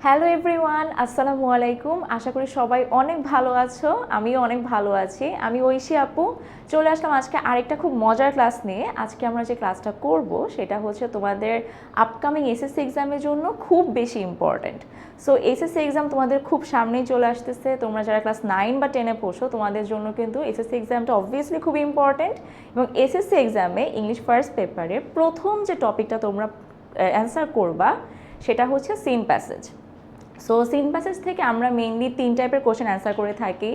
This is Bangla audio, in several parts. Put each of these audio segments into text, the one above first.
হ্যালো এভরিওয়ান, আসসালামু আলাইকুম। আশা করি সবাই অনেক ভালো আছো। আমিও অনেক ভালো আছি। আমি ঐশী আপু চলে আসলাম আজকে আরেকটা খুব মজার ক্লাস নিয়ে। আজকে আমরা যে ক্লাসটা করব সেটা হচ্ছে তোমাদের আপকামিং এসএসসি এক্সামের জন্য খুব বেশি ইম্পর্ট্যান্ট। সো এসএসসি এক্সাম তোমাদের খুব সামনেই চলে আসতেছে। তোমরা যারা ক্লাস 9 বা 10-এ পড়ছো তোমাদের জন্য কিন্তু এসএসসি এক্সামটা অবভিয়াসলি খুব ইম্পর্ট্যান্ট। এবং এসএসসি এক্সামে ইংলিশ ফার্স্ট পেপারের প্রথম যে টপিকটা তোমরা অ্যান্সার করবা সেটা হচ্ছে seen passage. So seen passage থেকে আমরা মেইনলি 3 টাইপের কোশ্চেন অ্যান্সার করে থাকি।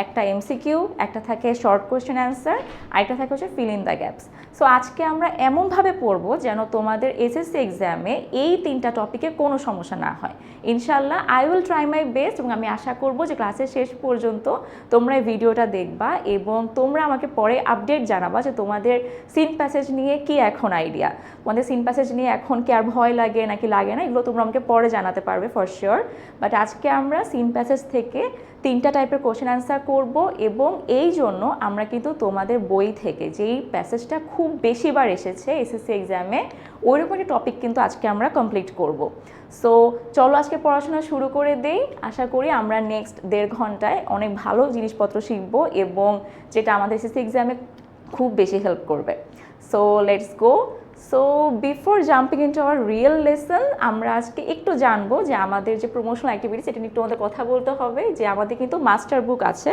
একটা এমসিকিউ, একটা থাকে শর্ট কোশ্চেন অ্যান্সার, আরেকটা থাকে হচ্ছে feel in the gaps. So আজকে আমরা এমনভাবে পড়বো যেন তোমাদের এসএসসি এক্সামে এই 3টা টপিকে কোনো সমস্যা না হয়। ইনশাল্লাহ I will try my best এবং আমি আশা করব যে ক্লাসের শেষ পর্যন্ত তোমরা এই ভিডিওটা দেখবা এবং তোমরা আমাকে পরে আপডেট জানাবা যে তোমাদের সিন প্যাসেজ নিয়ে কি এখন আইডিয়া। তোমাদের সিন প্যাসেজ নিয়ে এখন কি আর ভয় লাগে নাকি লাগে না, এগুলো তোমরা আমাকে পরে জানাতে পারবে ফর শিওর। বাট আজকে আমরা সিন প্যাসেজ থেকে 3টা টাইপের কোশ্চেন অ্যান্সার করব এবং এই জন্য আমরা কিন্তু তোমাদের বই থেকে যেই প্যাসেজটা খুব বেশিবার এসেছে এসএসসি এক্সামে ওইরকম একটা টপিক কিন্তু আজকে আমরা কমপ্লিট করব। সো চলো আজকে পড়াশোনা শুরু করে দেই। আশা করি আমরা নেক্সট 1.5 ঘন্টায় অনেক ভালো জিনিসপত্র শিখবো এবং যেটা আমাদের এসএসসি এক্সামে খুব বেশি হেল্প করবে। So let's go. So before jumping into hour real lesson আমরা আজকে একটু জানবো যে আমাদের যে প্রমোশনাল অ্যাক্টিভিটিস এটা নিয়ে একটু আমাদের কথা বলতে হবে যে আমাদের কিন্তু মাস্টার বুক আছে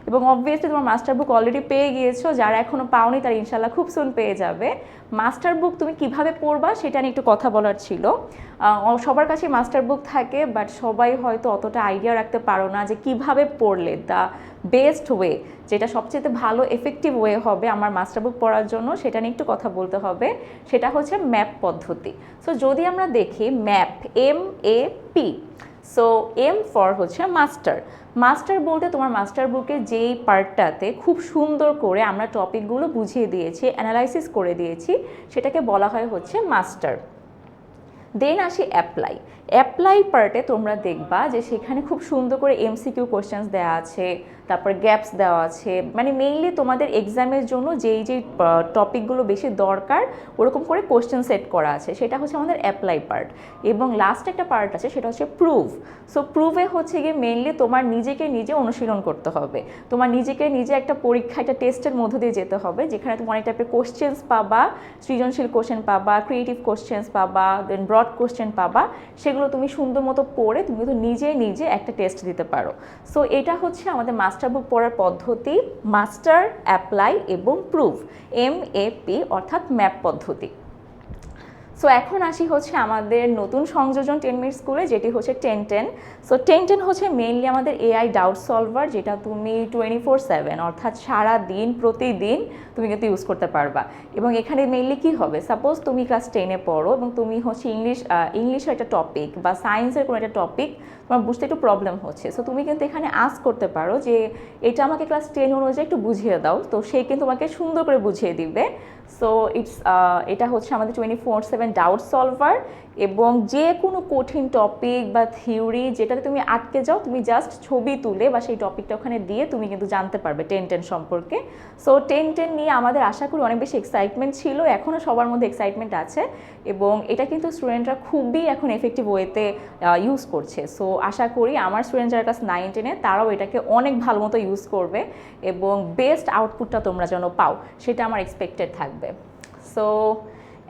এবং অবভিয়াসলি তোমার মাস্টার বুক অলরেডি পেয়ে গিয়েছো, যারা এখনও পাওনি তারা ইনশাল্লাহ খুব সুন পেয়ে যাবে। মাস্টার বুক তুমি কিভাবে পড়বা সেটা নিয়ে একটু কথা বলার ছিল। সবার কাছে মাস্টার বুক থাকে বাট সবাই হয়তো অতটা আইডিয়া রাখতে পারো না যে কিভাবে পড়লে দ্য বেস্ট ওয়ে, যেটা সবচেয়ে ভালো এফেক্টিভ ওয়ে হবে আমার মাস্টার বুক পড়ার জন্য, সেটা নিয়ে একটু কথা বলতে হবে। সেটা হচ্ছে ম্যাপ পদ্ধতি। সো যদি আমরা দেখি map, MAP, so M for হচ্ছে মাস্টার। মাস্টার বলতে তোমার মাস্টার বুকে যেই পার্টটাতে খুব সুন্দর করে আমরা টপিকগুলো বুঝিয়ে দিয়েছি, অ্যানালাইসিস করে দিয়েছি, সেটাকে বলা হয় হচ্ছে মাস্টার। দেন আসি অ্যাপ্লাই। অ্যাপ্লাই পার্টে তোমরা দেখবা যে সেখানে খুব সুন্দর করে এমসিকিউ কোশ্চেন্স দেওয়া আছে, তারপর গ্যাপস দেওয়া আছে, মানে মেইনলি তোমাদের এক্সামের জন্য যেই যেই টপিকগুলো বেশি দরকার ওরকম করে কোশ্চেন সেট করা আছে, সেটা হচ্ছে আমাদের অ্যাপ্লাই পার্ট। এবং লাস্ট একটা পার্ট আছে সেটা হচ্ছে প্রুভ। সো প্রুভে হচ্ছে গিয়ে মেইনলি তোমার নিজেকে নিজে অনুশীলন করতে হবে, তোমার নিজেকে নিজে একটা পরীক্ষা, একটা টেস্টের মধ্য দিয়ে যেতে হবে যেখানে তুমি অনেক টাইপের কোশ্চেন্স পাবা, সৃজনশীল কোশ্চেন পাবা, ক্রিয়েটিভ কোশ্চেন্স পাবা, দেন ব্রড কোশ্চেন পাবা, সেগুলো তুমি সুন্দর মতো পড়ে তুমি কিন্তু নিজে নিজে একটা টেস্ট দিতে পারো। সো এটা হচ্ছে আমাদের মাস্টার বুক পড়ার পদ্ধতি, মাস্টার, অ্যাপ্লাই এবং প্রুভ, MAP অর্থাৎ ম্যাপ পদ্ধতি। সো এখন আসি হচ্ছে আমাদের নতুন সংযোজন 10 মিনিট স্কুলে, যেটি হচ্ছে 10-10। সো 10-10 হচ্ছে মেইনলি আমাদের AI ডাউট সলভার, যেটা তুমি 24/7 অর্থাৎ সারা দিন প্রতিদিন তুমি কিন্তু ইউজ করতে পারবা। এবং এখানে মেইনলি কি হবে, সাপোজ তুমি ক্লাস 10-এ পড়ো এবং তুমি হচ্ছে ইংলিশের একটা টপিক বা সায়েন্সের কোনো একটা টপিক তোমার বুঝতে একটু প্রবলেম হচ্ছে। সো তুমি কিন্তু এখানে আস্ক করতে পারো যে এটা আমাকে ক্লাস 10 অনুযায়ী একটু বুঝিয়ে দাও, তো সে কিন্তু তোমাকে সুন্দর করে বুঝিয়ে দিবে। সো এটা হচ্ছে আমাদের 24/7 ডাউট সলভার। এবং যে কোনো কঠিন টপিক বা থিওরি যেটাতে তুমি আটকে যাও, তুমি জাস্ট ছবি তুলে বা সেই টপিকটা ওখানে দিয়ে তুমি কিন্তু জানতে পারবে 10-10 সম্পর্কে। সো 10-10 নিয়ে আমাদের আশা করি অনেক বেশি এক্সাইটমেন্ট ছিল, এখনও সবার মধ্যে এক্সাইটমেন্ট আছে এবং এটা কিন্তু স্টুডেন্টরা খুবই এখন এফেক্টিভ ওয়েতে ইউজ করছে। সো আশা করি আমার স্টুডেন্ট যারা ক্লাস 9-10-এ তারাও এটাকে অনেক ভালো মতো ইউজ করবে এবং বেস্ট আউটপুটটা তোমরা যেন পাও সেটা আমার এক্সপেক্টেড থাকবে। সো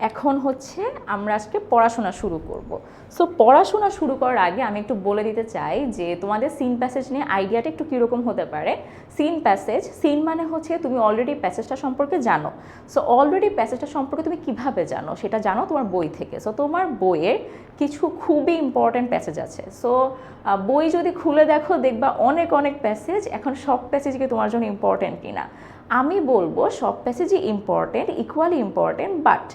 এখন হচ্ছে আমরা আজকে পড়াশোনা শুরু করব। সো পড়াশোনা শুরু করার আগে আমি একটু বলে দিতে চাই যে তোমাদের সিন প্যাসেজ নিয়ে আইডিয়াটা একটু কীরকম হতে পারে। সিন প্যাসেজ, সিন মানে হচ্ছে তুমি অলরেডি প্যাসেজটা সম্পর্কে জানো। সো অলরেডি প্যাসেজটা সম্পর্কে তুমি কিভাবে জানো সেটা জানো তোমার বই থেকে। সো তোমার বইয়ের কিছু খুবই ইম্পর্ট্যান্ট প্যাসেজ আছে। সো বই যদি খুলে দেখো দেখবা অনেক অনেক প্যাসেজ। এখন সব প্যাসেজ কি তোমার জন্য ইম্পর্ট্যান্ট কিনা আমি বলবো সব প্যাসেজই ইম্পর্ট্যান্ট, ইকুয়ালি ইম্পর্ট্যান্ট, বাট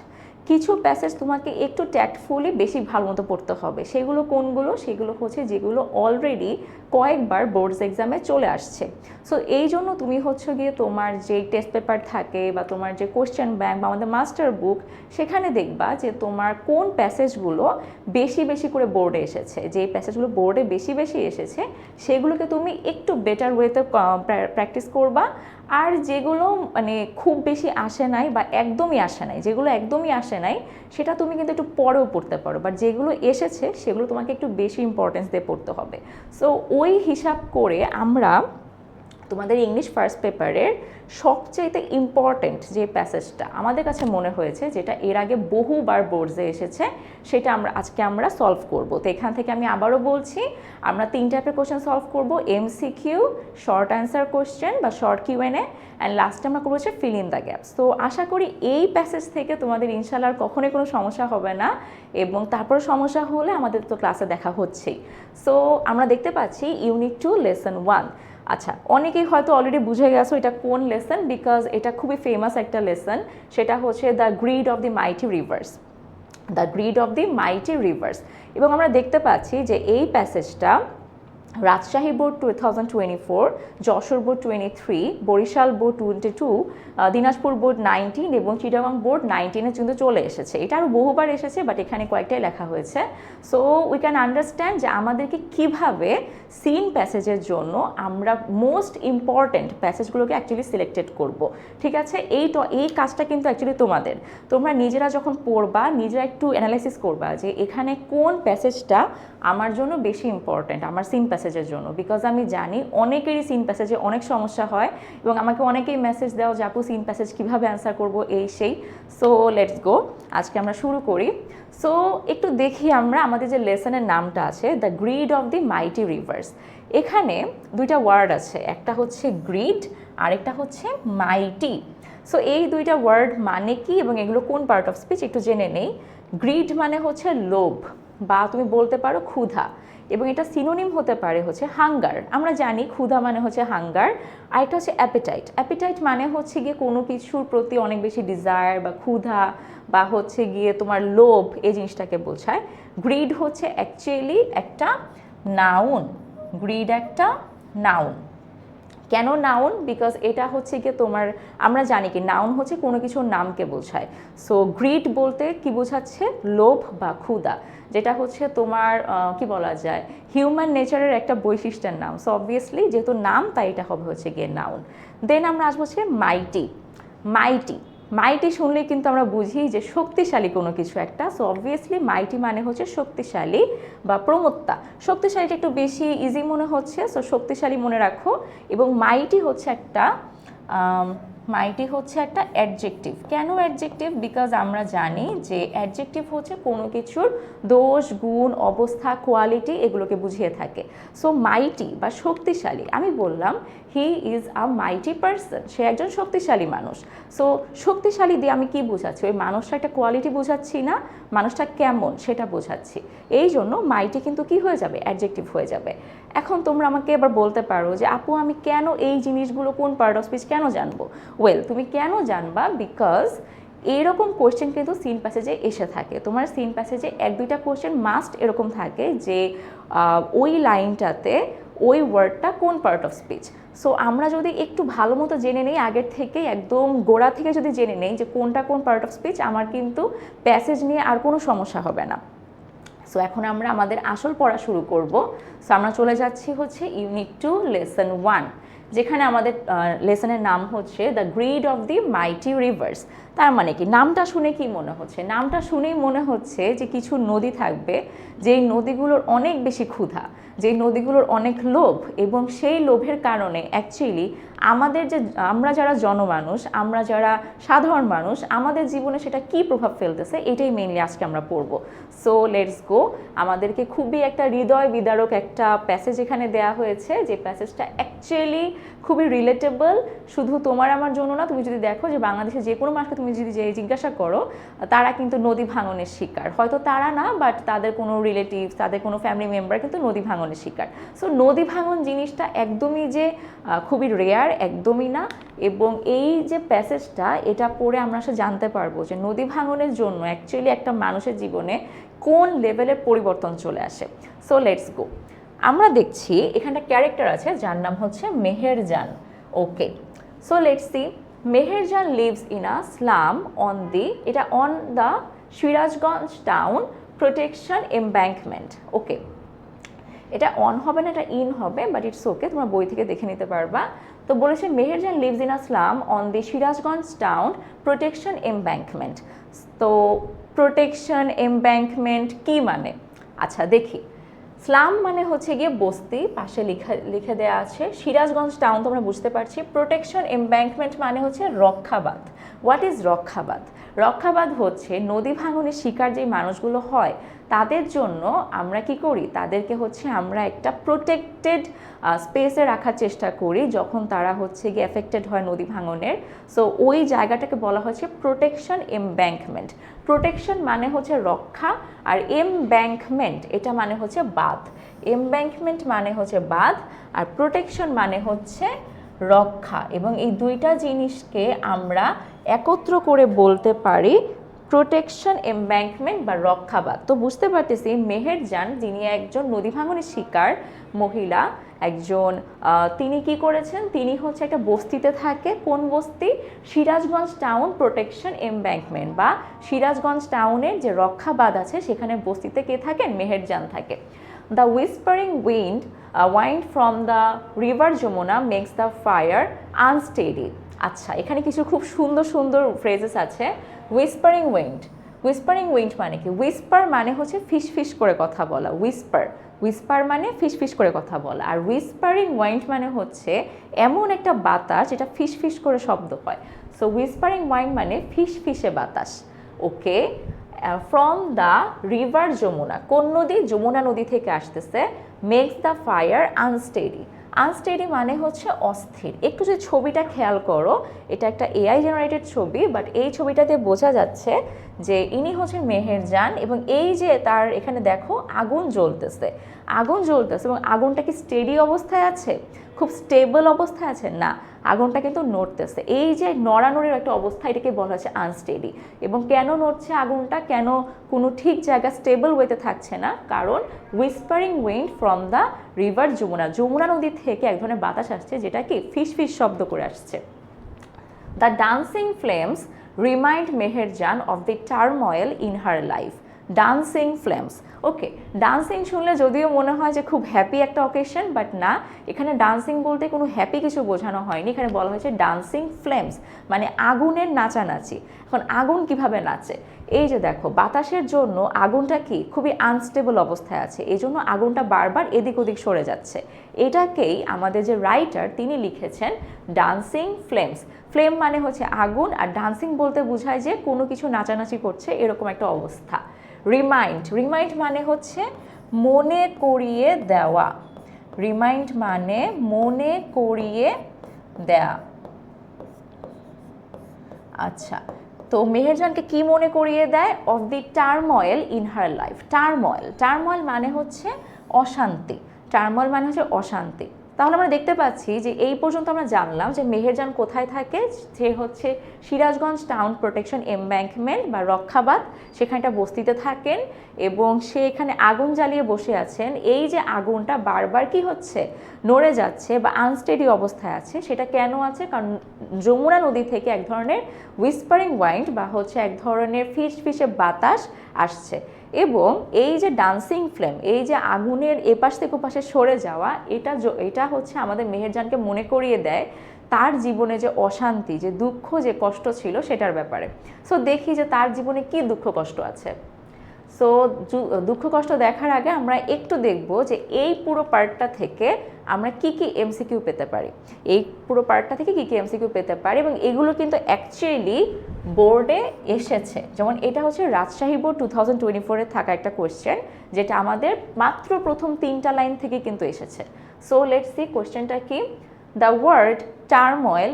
কিছু প্যাসেজ তোমাকে একটু ট্যাক্টফুলি বেশি ভালো মতো পড়তে হবে। সেগুলো কোনগুলো, সেগুলো হচ্ছে যেগুলো অলরেডি কয়েকবার বোর্ডস এক্সামে চলে আসছে। সো এই জন্য তুমি হচ্ছে গিয়ে তোমার যে টেস্ট পেপার থাকে বা তোমার যে কোশ্চেন ব্যাংক বা আমাদের মাস্টার বুক, সেখানে দেখবা যে তোমার কোন প্যাসেজগুলো বেশি বেশি করে বোর্ডে এসেছে, যে প্যাসেজগুলো বোর্ডে বেশি বেশি এসেছে সেগুলোকে তুমি একটু বেটার ওয়েতে প্র্যাকটিস করবা। আর যেগুলো মানে খুব বেশি আসে নাই বা একদমই আসে নাই, যেগুলো একদমই আসে নাই সেটা তুমি কিন্তু একটু পরেও পড়তে পারো, বাট যেগুলো এসেছে সেগুলো তোমাকে একটু বেশি ইম্পর্টেন্স দিয়ে পড়তে হবে। সো ওই হিসাব করে আমরা তোমাদের ইংলিশ ফার্স্ট পেপারের সবচেয়ে ইম্পর্ট্যান্ট যে প্যাসেজটা আমাদের কাছে মনে হয়েছে, যেটা এর আগে বহুবার বোর্ডসে এসেছে, সেটা আজকে আমরা সলভ করব। তো এখান থেকে আমি আবারও বলছি, আমরা 3 টাইপের কোশ্চেন সলভ করব, এমসিকিউ, শর্ট অ্যান্সার কোশ্চেন বা শর্ট কিউএনএ, অ্যান্ড লাস্টে আমরা করবো হচ্ছে ফিল ইন দ্য গ্যাপস। তো আশা করি এই প্যাসেজ থেকে তোমাদের ইনশাল্লাহ কখনোই কোনো সমস্যা হবে না, এবং তারপর সমস্যা হলে আমাদের তো ক্লাসে দেখা হচ্ছেই। সো আমরা দেখতে পাচ্ছি ইউনিট 2 লেসন 1। আচ্ছা, অনেকেই হয়তো অলরেডি বুঝে গেছো এটা কোন লেসন, বিকজ এটা খুবই ফেমাস একটা লেসন। সেটা হচ্ছে the greed of the mighty rivers, the greed of the mighty rivers. এবং আমরা দেখতে পাচ্ছি যে এই প্যাসেজটা Rajshahi board 2024, Jessore board 23, Barisal board 22, Dinajpur board 19 এবং চিটাগাং বোর্ড 19-এ কিন্তু চলে এসেছে। এটা আরও বহুবার এসেছে, বাট এখানে কয়েকটাই লেখা হয়েছে। সো উই ক্যান আন্ডারস্ট্যান্ড যে আমাদেরকে কিভাবে সিন প্যাসেজের জন্য আমরা মোস্ট ইম্পর্ট্যান্ট প্যাসেজগুলোকে অ্যাকচুয়ালি সিলেক্টেড করব। ঠিক আছে, এই কাজটা কিন্তু অ্যাকচুয়ালি তোমাদের, তোমরা নিজেরা যখন পড়বা নিজেরা একটু অ্যানালাইসিস করবা যে এখানে কোন প্যাসেজটা আমার জন্য বেশি ইম্পর্ট্যান্ট আমার সিন প্যাসেজের জন্য। বিকজ আমি জানি অনেকেরই সিন প্যাসেজে অনেক সমস্যা হয়, এবং আমাকে অনেকেই মেসেজ দাও যে আপু সিন প্যাসেজ কীভাবে অ্যান্সার করবো এই সেই। সো লেটস গো, আজকে আমরা শুরু করি। সো একটু দেখি আমরা আমাদের যে লেসনের নামটা আছে, the greed of the mighty reverse. এখানে দুইটা ওয়ার্ড আছে, একটা হচ্ছে গ্রিড আর একটা হচ্ছে মাইটি। সো এই দুইটা ওয়ার্ড মানে কি এবং এগুলো কোন পার্ট অফ স্পিচ একটু জেনে নেই। গ্রিড মানে হচ্ছে লোভ, বা তুমি বলতে পারো ক্ষুধা, এবং এটা সিনোনিম হতে পারে হচ্ছে হাঙ্গার। আমরা জানি ক্ষুধা মানে হচ্ছে হাঙ্গার, আর এটা হচ্ছে অ্যাপিটাইট। অ্যাপিটাইট মানে হচ্ছে গিয়ে কোনো কিছুর প্রতি অনেক বেশি ডিজায়ার বা ক্ষুধা, বা হচ্ছে গিয়ে তোমার লোভ, এই জিনিসটাকে বোঝায়। গ্রিড হচ্ছে অ্যাকচুয়ালি একটা নাউন, গ্রিড একটা নাউন। কেন নাউন? বিকজ এটা হচ্ছে গিয়ে তোমার, আমরা জানি কি নাউন হচ্ছে কোনো কিছুর নামকে বোঝায়। সো গ্রিড বলতে কি বোঝাচ্ছে? লোভ বা ক্ষুধা, যেটা হচ্ছে তোমার কি বলা যায় হিউম্যান নেচারের একটা বৈশিষ্ট্যের নাম। সো অবভিয়াসলি যেহেতু নাম, তাই এটা হবে হচ্ছে গিয়ে নাউন। দেন আমরা আসবো হচ্ছে মাইটি। মাইটি মাইটি শুনলেই কিন্তু আমরা বুঝি যে শক্তিশালী কোনো কিছু একটা। সো অবভিয়াসলি মাইটি মানে হচ্ছে শক্তিশালী বা প্রমত্তা। শক্তিশালীটা একটু বেশি ইজি মনে হচ্ছে, সো শক্তিশালী মনে রাখো। এবং মাইটি হচ্ছে একটা অ্যাডজেক্টিভ। কেন অ্যাডজেক্টিভ? বিকজ আমরা জানি যে অ্যাডজেক্টিভ হচ্ছে কোনো কিছুর দোষ, গুণ, অবস্থা, কোয়ালিটি, এগুলোকে বুঝিয়ে থাকে। সো মাইটি বা শক্তিশালী, আমি বললাম হি ইজ আ মাইটি পারসন, সে একজন শক্তিশালী মানুষ। সো শক্তিশালী দিয়ে আমি কি বোঝাচ্ছি? ওই মানুষটা একটা কোয়ালিটি বোঝাচ্ছি না, মানুষটা কেমন সেটা বোঝাচ্ছি। এই জন্য মাইটি কিন্তু কি হয়ে যাবে? অ্যাডজেক্টিভ হয়ে যাবে। এখন তোমরা আমাকে এবার বলতে পারো যে আপু আমি কেন এই জিনিসগুলো কোন পার্ট অফ স্পিচ কেন জানবো? ওয়েল, তুমি কেন জানবা? বিকজ এইরকম কোয়েশ্চেন কিন্তু সিন প্যাসেজে এসে থাকে। তোমার সিন প্যাসেজে 1-2টা কোয়েশ্চেন মাস্ট এরকম থাকে যে ওই লাইনটাতে ওই ওয়ার্ডটা কোন পার্ট অফ স্পিচ। সো আমরা যদি একটু ভালো মতো জেনে নেই আগের থেকে, একদম গোড়া থেকে যদি জেনে নেই যে কোনটা কোন পার্ট অফ স্পিচ, আমার কিন্তু প্যাসেজ নিয়ে আর কোনো সমস্যা হবে না। সো এখন আমরা আমাদের আসল পড়া শুরু করব। সো আমরা চলে যাচ্ছি হচ্ছে ইউনিট 2 লেসন 1, যেখানে আমাদের লেসনের নাম হচ্ছে the greed of the mighty reverse. তার মানে কি? নামটা শুনে কি মনে হচ্ছে? নামটা শুনেই মনে হচ্ছে যে কিছু নদী থাকবে, যেই নদীগুলোর অনেক বেশি ক্ষুধা, যেই নদীগুলোর অনেক লোভ, এবং সেই লোভের কারণে অ্যাকচুয়ালি আমরা যারা জনমানুষ, আমরা যারা সাধারণ মানুষ, আমাদের জীবনে সেটা কি প্রভাব ফেলতেছে, এটাই মেইনলি আজকে আমরা পড়ব। সো লেটস গো। আমাদেরকে খুবই একটা হৃদয় বিদারক একটা প্যাসেজ এখানে দেয়া হয়েছে, যে প্যাসেজটা অ্যাকচুয়ালি খুবই রিলেটেবল, শুধু তোমার আমার জন্য না। তুমি যদি দেখো যে বাংলাদেশে যে কোনো মানুষকে তুমি যদি জিজ্ঞাসা করো, তারা কিন্তু নদী ভাঙনের শিকার। হয়তো তারা না, বাট তাদের কোনো রিলেটিভ, তাদের কোনো ফ্যামিলি মেম্বার কিন্তু নদী ভাঙনের শিকার। সো নদী ভাঙন জিনিসটা একদমই যে খুবই রেয়ার, একদমই না। এবং এই যে প্যাসেজটা, এটা পড়ে আমরা আসলে জানতে পারবো যে নদী ভাঙনের জন্য অ্যাকচুয়ালি একটা মানুষের জীবনে কোন লেভেলের পরিবর্তন চলে আসে। So let's go. আমরা দেখছি এখানটা ক্যারেক্টার আছে যার নাম হচ্ছে Meherjan. Okay, so let's see. Meherjan lives in a slum on the Sirajganj town protection embankment. Okay, এটা অন হবে না, এটা ইন হবে, বাট ইটস ওকে, তোমরা বই থেকে দেখে নিতে পারবা। তো বলেছে Meherjan lives in a slum on the Sirajganj town protection embankment. তো প্রোটেকশন এমব্যাঙ্কমেন্ট কি মানে? আচ্ছা দেখি, স্লাম মানে হচ্ছে গিয়ে বস্তি, পাশে লিখে দেওয়া আছে। সিরাজগঞ্জ টাউন তোমরা বুঝতে পারছি। প্রোটেকশন এমব্যাঙ্কমেন্ট মানে হচ্ছে রক্ষাবাদ। What is রক্ষাবাদ? রক্ষাবাদ হচ্ছে নদী ভাঙনের শিকার যে মানুষগুলো হয় তাদের জন্য আমরা কি করি, তাদেরকে হচ্ছে আমরা একটা প্রোটেক্টেড স্পেসে রাখার চেষ্টা করি যখন তারা হচ্ছে গিয়ে এফেক্টেড হয় নদী ভাঙনের। সো ওই জায়গাটাকে বলা হচ্ছে প্রোটেকশন এমব্যাঙ্কমেন্ট। প্রোটেকশন মানে হচ্ছে রক্ষা, আর এমব্যাঙ্কমেন্ট এটা মানে হচ্ছে বাঁধ। এমব্যাঙ্কমেন্ট মানে হচ্ছে বাঁধ, আর প্রোটেকশন মানে হচ্ছে রক্ষা। এবং এই দুইটা জিনিসকে আমরা একত্র করে বলতে পারি প্রোটেকশন এমব্যাঙ্কমেন্ট বা রক্ষাবাদ। তো বুঝতে পারতেছি মেহেরজান, যিনি একজন নদী ভাঙনের শিকার মহিলা, একজন তিনি কি করেছেন, তিনি হচ্ছে একটা বস্তিতে থাকে। কোন বস্তি? সিরাজগঞ্জ টাউন প্রোটেকশন এমব্যাঙ্কমেন্ট বা সিরাজগঞ্জ টাউনের যে রক্ষাবাদ আছে সেখানে বস্তিতে কে থাকেন? মেহেরজান থাকে। The whispering wind from the river Jamuna makes the fire unsteady। আচ্ছা, এখানে কিছু খুব সুন্দর সুন্দর ফ্রেজেস আছে। উইসপারিং উইন্ড মানে কি? উইসপার মানে হচ্ছে ফিস করে কথা বলা। উইসপার মানে ফিস করে কথা বলা। আর উইসপারিং ওয়াইন্ড মানে হচ্ছে এমন একটা বাতাস যেটা ফিস করে শব্দ হয়। সো উইসপারিং ওয়াইন্ড মানে ফিসে বাতাস। Okay. From the river Jamuna, কোন নদী? যমুনা নদী থেকে আসতেছে। Makes the fire unsteady. Unsteady মানে হচ্ছে অস্থির। একটু যে ছবিটা খেয়াল করো, এটা একটা এআই জেনারেটেড ছবি, বাট এই ছবিটাতে বোঝা যাচ্ছে যে ইনি হচ্ছেন মেহেরজান, এবং এই যে তার এখানে দেখো আগুন জ্বলতেছে এবং আগুনটা কি স্টেডি অবস্থায় আছে, খুব স্টেবল অবস্থায় আছে? না, আগুনটা কিন্তু নড়তেছে। এই যে নড়ানড়ির একটা অবস্থা, এটাকে বলা হচ্ছে আনস্টেডি। এবং কেন নড়ছে আগুনটা, কেন কোনো ঠিক জায়গা স্টেবল ওয়েতে থাকছে না? কারণ whispering wind from the river Jamuna নদী থেকে এক ধরনের বাতাস আসছে যেটা কি ফিস শব্দ করে আসছে। The dancing flames remind Meherjaan of the turmoil in her life. Dancing flames, okay. Dancing শুনলে যদিও মনে হয় যে খুব হ্যাপি একটা অকেশন, বাট না, এখানে ডান্সিং বলতে কোনো হ্যাপি কিছু বোঝানো হয়নি। এখানে বলা হয়েছে ডান্সিং ফ্লেমস মানে আগুনের নাচানাচি। এখন আগুন কিভাবে নাচে? এই যে দেখো, বাতাসের জন্য আগুনটা কি খুবই আনস্টেবল অবস্থায় আছে, এই জন্য আগুনটা বারবার এদিক ওদিক সরে যাচ্ছে। এটাকেই আমাদের যে রাইটার তিনি লিখেছেন ডান্সিং ফ্লেমস। ফ্লেম মানে হচ্ছে আগুন, আর ডান্সিং বলতে বোঝায় যে কোনো কিছু নাচানাচি করছে এরকম একটা অবস্থা। রিমাইন্ড মানে হচ্ছে মনে করিয়ে দেওয়া। রিমাইন্ড মানে মনে করিয়ে দেয়া। আচ্ছা, তো মেহেরজানকে কি মনে করিয়ে দেয়? Of the turmoil in her life. Turmoil মানে হচ্ছে অশান্তি। অশান্তি। তাহলে আমরা দেখতে পাচ্ছি যে এই পর্যন্ত আমরা জানলাম যে মেহেরজান কোথায় থাকে। সে হচ্ছে সিরাজগঞ্জ টাউন প্রোটেকশন এমব্যাঙ্কমেন্ট বা রক্ষাবাদ, সেখানটা বস্তিতে থাকেন, এবং সে এখানে আগুন জ্বালিয়ে বসে আছেন। এই যে আগুনটা বারবার কি হচ্ছে, নড়ে যাচ্ছে বা আনস্টেডি অবস্থায় আছে, সেটা কেন আছে? কারণ যমুনা নদী থেকে এক ধরনের উইসপারিং ওয়াইন্ড বা হচ্ছে এক ধরনের ফিসে বাতাস আসছে। এবং এই যে ডান্সিং ফ্লেম, এই যে আগুনের এপাশ থেকে ওপাশে সরে যাওয়া, এটা হচ্ছে আমাদের মেহেরজানকে মনে করিয়ে দেয় তার জীবনে যে অশান্তি, যে দুঃখ, যে কষ্ট ছিল সেটার ব্যাপারে। সো দেখি যে তার জীবনে কি দুঃখ কষ্ট আছে। সো দুঃখ কষ্ট দেখার আগে আমরা একটু দেখব যে এই পুরো পার্টটা থেকে আমরা কি এমসিকিউ পেতে পারি। এবং এগুলো কিন্তু অ্যাকচুয়ালি বোর্ডে এসেছে। যেমন এটা হচ্ছে রাজশাহী বোর্ড 2024-এ থাকা একটা কোয়েশ্চেন, যেটা আমাদের মাত্র প্রথম 3টা লাইন থেকে কিন্তু এসেছে। সো লেটস সি কোয়েশ্চেনটা কি। দ্য ওয়ার্ড টার্ময়েল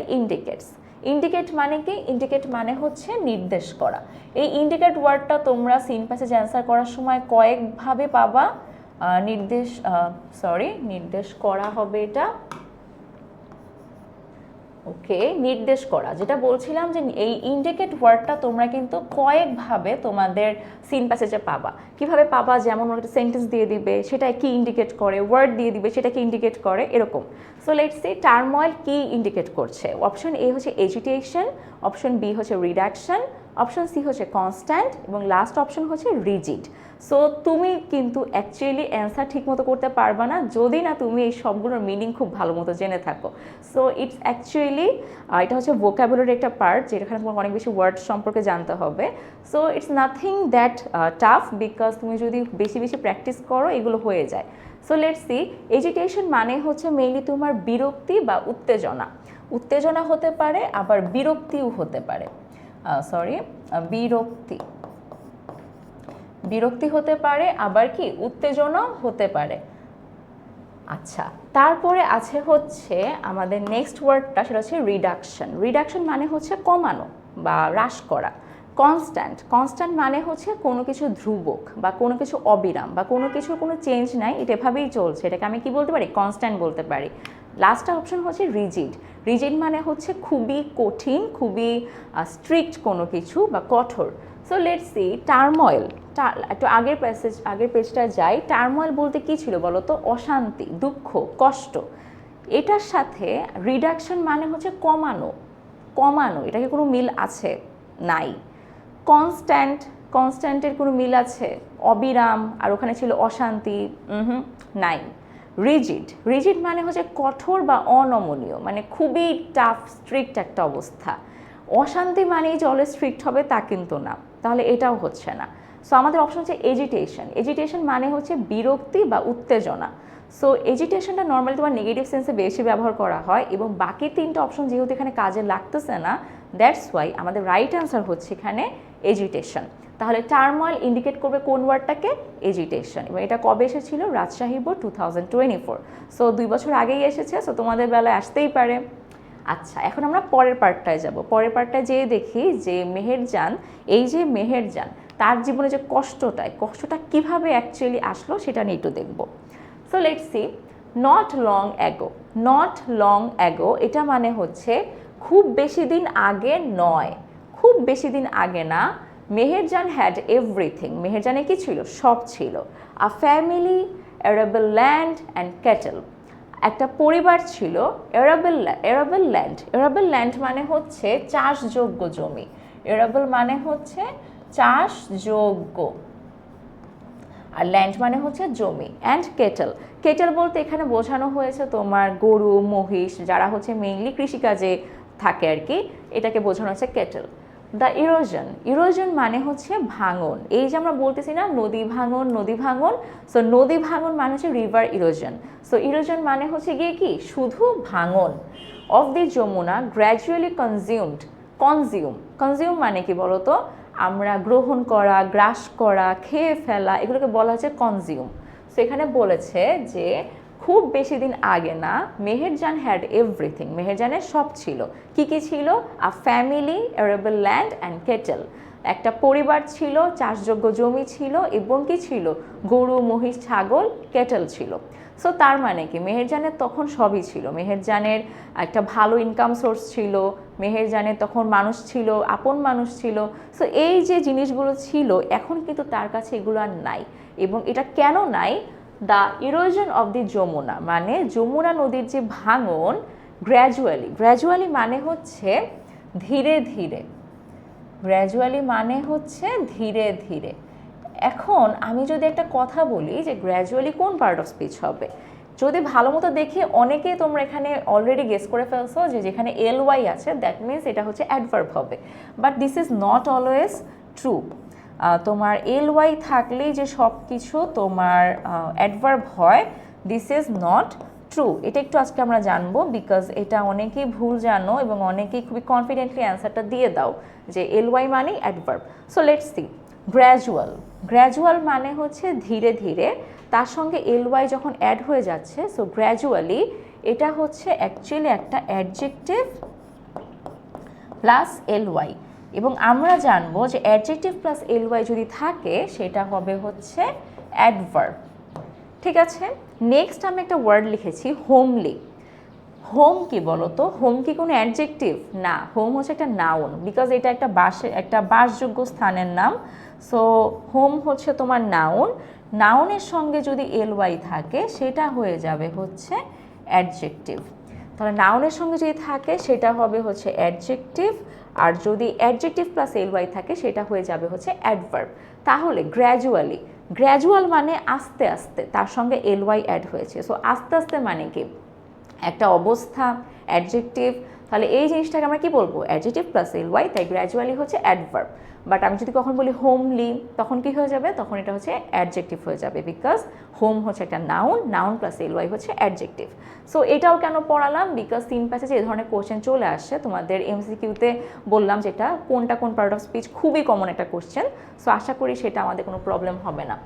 ইন্ডিকেট মানে কি? ইন্ডিকেট মানে হচ্ছে নির্দেশ করা। এই ইন্ডিকেট ওয়ার্ডটা তোমরা সিন প্যাসেজ অ্যান্সার করার সময় কয়েকভাবে পাবা। নির্দেশ করা হবে এটা। ওকে, নির্দেশ করা, যেটা বলছিলাম যে এই ইন্ডিকেট ওয়ার্ডটা তোমরা কিন্তু কয়েকভাবে তোমাদের সিন প্যাসেজে পাবা। কিভাবে পাবা? যেমন একটা সেন্টেন্স দিয়ে দিবে, সেটা কি ইন্ডিকেট করে, ওয়ার্ড দিয়ে দিবে, সেটা কি ইন্ডিকেট করে, এরকম। সো লেটস সি টার্ময়েল কি ইন্ডিকেট করছে। অপশন এ হচ্ছে এজিটেশন, অপশন বি হচ্ছে রিডাকশন, অপশন সি হচ্ছে কনস্ট্যান্ট এবং লাস্ট অপশন হচ্ছে রিজিড। সো তুমি কিন্তু অ্যাকচুয়ালি অ্যান্সার ঠিকমতো করতে পারবা না যদি না তুমি এই সবগুলোর মিনিং খুব ভালো মতো জেনে থাকো। সো ইটস অ্যাকচুয়ালি এটা হচ্ছে ভোকাবুলারি একটা পার্ট যেখানে তোমার অনেক বেশি ওয়ার্ড সম্পর্কে জানতে হবে। So it's nothing that tough, because তুমি যদি বেশি বেশি প্র্যাকটিস করো এগুলো হয়ে যায়। সো লেটস সি, এজিটেশন মানে হচ্ছে মেইনলি তোমার বিরক্তি বা উত্তেজনা। উত্তেজনা হতে পারে আবার বিরক্তিও হতে পারে, বিরক্তি বিরক্তি হতে পারে আবার কি উত্তেজনাও হতে পারে। আচ্ছা, তারপরে আছে হচ্ছে আমাদের নেক্সট ওয়ার্ডটা, সেটা হচ্ছে রিডাকশন। রিডাকশন মানে হচ্ছে কমানো বা হ্রাস করা। কনস্ট্যান্ট, কনস্ট্যান্ট মানে হচ্ছে কোনো কিছু ধ্রুবক বা কোনো কিছু অবিরাম বা কোনো কিছুর কোনো চেঞ্জ নাই, এটা এভাবেই চলছে, এটাকে আমি কি বলতে পারি, কনস্ট্যান্ট বলতে পারি। লাস্ট অপশন হচ্ছে রিজিড। রিজিড মানে হচ্ছে খুবই কঠিন, খুবই স্ট্রিক্ট কোনো কিছু বা কঠোর। So let's C turmoil. একটু আগের পেজটা যাই। টার্ময়েল বলতে কি ছিল বলো তো? অশান্তি, দুঃখ, কষ্ট। এটার সাথে রিডাকশন মানে হচ্ছে কমানো। কমানো, এটাকে কোনো মিল আছে? নাই। কনস্ট্যান্ট, কনস্ট্যান্টের কোনো মিল আছে? অবিরাম, আর ওখানে ছিল অশান্তি, নাই। রিজিড, রিজিড মানে হচ্ছে কঠোর বা অনমনীয়, মানে খুবই টাফ স্ট্রিক্ট একটা অবস্থা। অশান্তি মানেই যে অলওয়েজ স্ট্রিক্ট হবে তা কিন্তু না, তাহলে এটাও হচ্ছে না। সো আমাদের অপশন হচ্ছে এজিটেশন। এজিটেশন মানে হচ্ছে বিরক্তি বা উত্তেজনা। সো এজিটেশনটা নর্মালি তোমার নেগেটিভ সেন্সে বেশি ব্যবহার করা হয় এবং বাকি তিনটা অপশন যেহেতু এখানে কাজে লাগতেছে না, দ্যাটস ওয়াই আমাদের রাইট অ্যান্সার হচ্ছে এখানে এজিটেশন। তাহলে টার্ময়েল ইন্ডিকেট করবে কোন ওয়ার্ডটাকে? এজিটেশন। এবং এটা কবে এসেছিল? রাজশাহী বোর্ড 2024। সো 2 বছর আগেই এসেছে, সো তোমাদের বেলায় আসতেই পারে। আচ্ছা, এখন আমরা পরের পার্টটায় যাব। পরের পার্টটায় যেয়ে দেখি যে মেহেরজান, এই যে মেহেরজান, তার জীবনে যে কষ্টটা কিভাবে অ্যাকচুয়ালি আসলো সেটা নিয়ে একটু দেখব। So let's C, not long ago. Not long ago, এটা মানে হচ্ছে খুব বেশি দিন আগে নয়, খুব বেশি দিন আগে না। Meherjaan had everything. মেহেরজানে কি ছিল? সব ছিল। আ ফ্যামিলি, অ্যারেবল ল্যান্ড অ্যান্ড ক্যাটেল। একটা পরিবার ছিল। এরাবল ল্যান্ড, এরাবল ল্যান্ড মানে হচ্ছে চাষযোগ্য জমি। এরাবল মানে হচ্ছে চাষযোগ্য, আর ল্যান্ড মানে হচ্ছে জমি। অ্যান্ড কেটেল, কেটেল বলতে এখানে বোঝানো হয়েছে তোমার গরু, মহিষ, যারা হচ্ছে মেইনলি কৃষিকাজে থাকে আর কি, এটাকে বোঝানো হচ্ছে কেটেল। দ্য ইরোজন, ইরোজন মানে হচ্ছে ভাঙন। এই যে আমরা বলতেছি না নদী ভাঙন, নদী ভাঙন, সো নদী ভাঙন মানে হচ্ছে রিভার ইরোজন। সো ইরোজন মানে হচ্ছে গিয়ে কি? শুধু ভাঙন। Of the Jamuna gradually consumed. Consume মানে কি বলতো? আমরা গ্রহণ করা, গ্রাস করা, খেয়ে ফেলা, এগুলোকে বলা হচ্ছে কনজিউম। সো এখানে বলেছে যে খুব বেশি দিন আগে না, মেহেরজান হ্যাড এভরিথিং। মেহেরজানের সব ছিল। কি কি ছিল? আ ফ্যামিলি, অ্যারেবল ল্যান্ড অ্যান্ড কেটেল। একটা পরিবার ছিল, চাষযোগ্য জমি ছিল এবং কি ছিল? গরু, মহিষ, ছাগল, কেটেল ছিল। সো তার মানে কি? মেহেরজানের তখন সবই ছিল। মেহেরজানের একটা ভালো ইনকাম সোর্স ছিল, মেহেরজানের তখন মানুষ ছিল, আপন মানুষ ছিল। সো এই যে জিনিসগুলো ছিল, এখন কিন্তু তার কাছে এগুলো আর নাই। এবং এটা কেন নাই? The erosion of the Jamuna, মানে যমুনা নদীর যে ভাঙন, গ্র্যাজুয়ালি মানে হচ্ছে ধীরে ধীরে, গ্র্যাজুয়ালি মানে হচ্ছে ধীরে ধীরে। এখন আমি যদি একটা কথা বলি যে গ্র্যাজুয়ালি কোন পার্ট অফ স্পিচ হবে, যদি ভালো মতো দেখি অনেকে তোমরা এখানে অলরেডি গেস করে ফেলছো যে যেখানে ly আছে দ্যাট মিনস এটা হচ্ছে অ্যাডভার্ব হবে, but this is not always true. তোমার ly থাকলেই যে সব কিছু তোমার অ্যাডভার্ব হয়, দিস ইজ নট ট্রু। এটা একটু আজকে আমরা জানবো, বিকজ এটা অনেকেই ভুল জানো এবং অনেকেই খুবই কনফিডেন্টলি অ্যান্সারটা দিয়ে দাও যে ly মানেই adverb. So let's C, gradual মানে হচ্ছে ধীরে ধীরে, তার সঙ্গে ly যখন অ্যাড হয়ে যাচ্ছে, সো গ্র্যাজুয়ালি এটা হচ্ছে অ্যাকচুয়ালি একটা অ্যাডজেক্টিভ প্লাস ly, এবং আমরা জানবো যে অ্যাডজেক্টিভ প্লাস ly যদি থাকে সেটা হবে হচ্ছে অ্যাডভার্ব। ঠিক আছে, নেক্সট আমি একটা ওয়ার্ড লিখেছি হোমলি। হোম কি বলতো? হোম কি কোনো অ্যাডজেক্টিভ? না, হোম হচ্ছে একটা নাউন, বিকজ এটা একটা বাসযোগ্য স্থানের নাম। সো হোম হচ্ছে তোমার নাউন। নাউনের সঙ্গে যদি ly থাকে সেটা হয়ে যাবে হচ্ছে অ্যাডজেক্টিভ। তাহলে নাউনের সঙ্গে যদি থাকে সেটা হবে হচ্ছে অ্যাডজেক্টিভ, আর যদি অ্যাডজেক্টিভ প্লাস ly থাকে সেটা হয়ে যাবে হচ্ছে অ্যাডভার্ব। তাহলে গ্র্যাজুয়ালি, গ্র্যাজুয়াল মানে আস্তে আস্তে, তার সঙ্গে ly অ্যাড হয়েছে। সো আস্তে আস্তে মানে কি একটা অবস্থা, অ্যাডজেক্টিভ। তাহলে এই জিনিসটাকে আমরা কি বলবো, অ্যাডজেক্টিভ প্লাস ly, তাই গ্র্যাজুয়ালি হচ্ছে অ্যাডভার্ব। বাট আমি যদি কখন বলি হোমলি, তখন কি হয়ে যাবে, তখন এটা হচ্ছে অ্যাডজেক্টিভ হয়ে যাবে, বিকজ হোম হচ্ছে একটা নাউন, নাউন প্লাস ly হচ্ছে অ্যাডজেক্টিভ। সো এটাও কেন পড়ালাম, বিকজ 3 প্যাসেজে এই ধরনের কোশ্চেন চলে আসছে তোমাদের এমসিকিউতে। বললাম যেটা কোনটা কোন পার্ট অফ স্পিচ খুবই কমন একটা কোশ্চেন। সো আশা করি সেটা আমাদের কোনো প্রবলেম হবে না।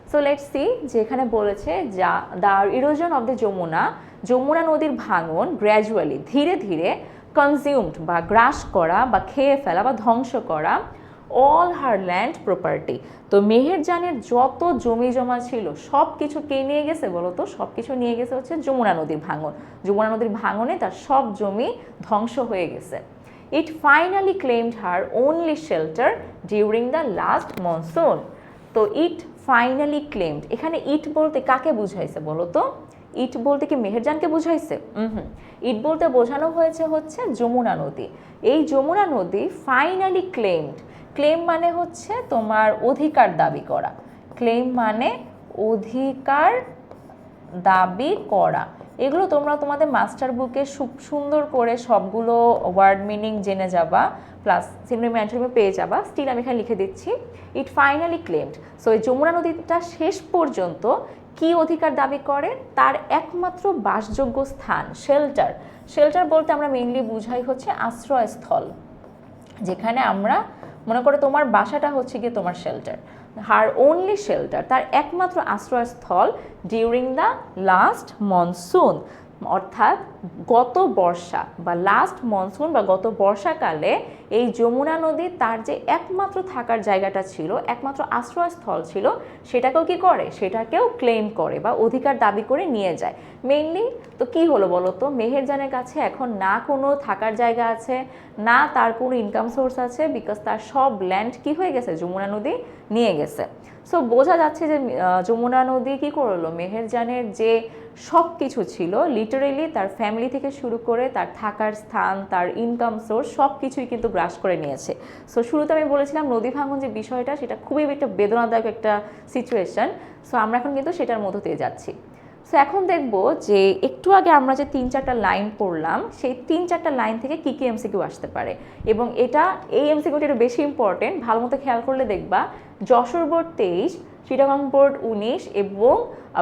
সো লেটস সি, যে এখানে বলেছে যা the erosion of the Jamuna, Jamuna নদীর ভাঙন গ্র্যাজুয়ালি ধীরে ধীরে কনজিউমড বা গ্রাস করা বা খেয়ে ফেলা বা ধ্বংস করা অল হার ল্যান্ড প্রপার্টি। তো মেহেরজানের যত জমি জমা ছিল সব কিছু কে নিয়ে গেছে বলো তো, সব কিছু নিয়ে গেছে হচ্ছে যমুনা নদীর ভাঙন। যমুনা নদীর ভাঙনে তার সব জমি ধ্বংস হয়ে গেছে। ইট finally claimed her only shelter during the last monsoon. তো ইট ফাইনালি ক্লেমড, এখানে ইট বলতে কাকে বুঝাইছে বলো তো, ইট বলতে কি মেহেরজানকে বুঝাইছে? ইট বলতে বোঝানো হয়েছে হচ্ছে যমুনা নদী। এই যমুনা নদী ফাইনালি ক্লেমড, ক্লেম মানে হচ্ছে তোমার অধিকার দাবি করা, ক্লেম মানে অধিকার দাবি করা। এগুলো তোমরা তোমাদের মাস্টার বুকে খুব সুন্দর করে সবগুলো ওয়ার্ড মিনিং জেনে যাবা, প্লাস সিনোনিম অ্যান্টোনিম পেয়ে যাবা। স্টিল আমি এখানে লিখে দিচ্ছি ইট ফাইনালি ক্লেমড। সো এই যমুনা নদীটা শেষ পর্যন্ত কি অধিকার দাবি করে, তার একমাত্র বাসযোগ্য স্থান, শেল্টার। শেল্টার বলতে আমরা মেইনলি বুঝাই হচ্ছে আশ্রয়স্থল, যেখানে আমরা মনে করে তোমার বাসাটা হচ্ছে গিয়ে তোমার শেল্টার, হার ওনলি শেল্টার, তার একমাত্র আশ্রয়স্থল ডিউরিং দ্য লাস্ট মনসুন, অর্থাৎ গত বর্ষা বা লাস্ট মনসুন বা গত বর্ষাকালে এই যমুনা নদী তার যে একমাত্র থাকার জায়গাটা ছিল, একমাত্র আশ্রয়স্থল ছিল, সেটাকেও কি করে, সেটাকেও ক্লেম করে বা অধিকার দাবি করে নিয়ে যায়। মেইনলি তো কি হলো বলো তো, মেহেরজানের কাছে এখন না কোনো থাকার জায়গা আছে, না তার কোনো ইনকাম সোর্স আছে, বিকজ তার সব ল্যান্ড কি হয়ে গেছে, যমুনা নদী নিয়ে গেছে। সো বোঝা যাচ্ছে যে যমুনা নদী কি করলো, মেহেরজানের যে সব কিছু ছিল লিটারেলি তার ফ্যামিলি থেকে শুরু করে তার থাকার স্থান, তার ইনকাম সোর্স সব কিছুই কিন্তু গ্রাস করে নিয়েছে। সো শুরুতে আমি বলেছিলাম নদী ভাঙন যে বিষয়টা, সেটা খুবই একটা বেদনাদায়ক একটা সিচুয়েশন। সো আমরা এখন কিন্তু সেটার মধ্য দিয়ে যাচ্ছি। সো এখন দেখবো যে একটু আগে আমরা যে 3-4টা লাইন পড়লাম, সেই 3-4টা লাইন থেকে কী কী এমসিকিউ আসতে পারে, এবং এই এমসিকিউটা একটু বেশি ইম্পর্টেন্ট, ভালো মতো খেয়াল করলে দেখবা যশোর বোর্ড 23, চিটাগং বোর্ড 19 এবং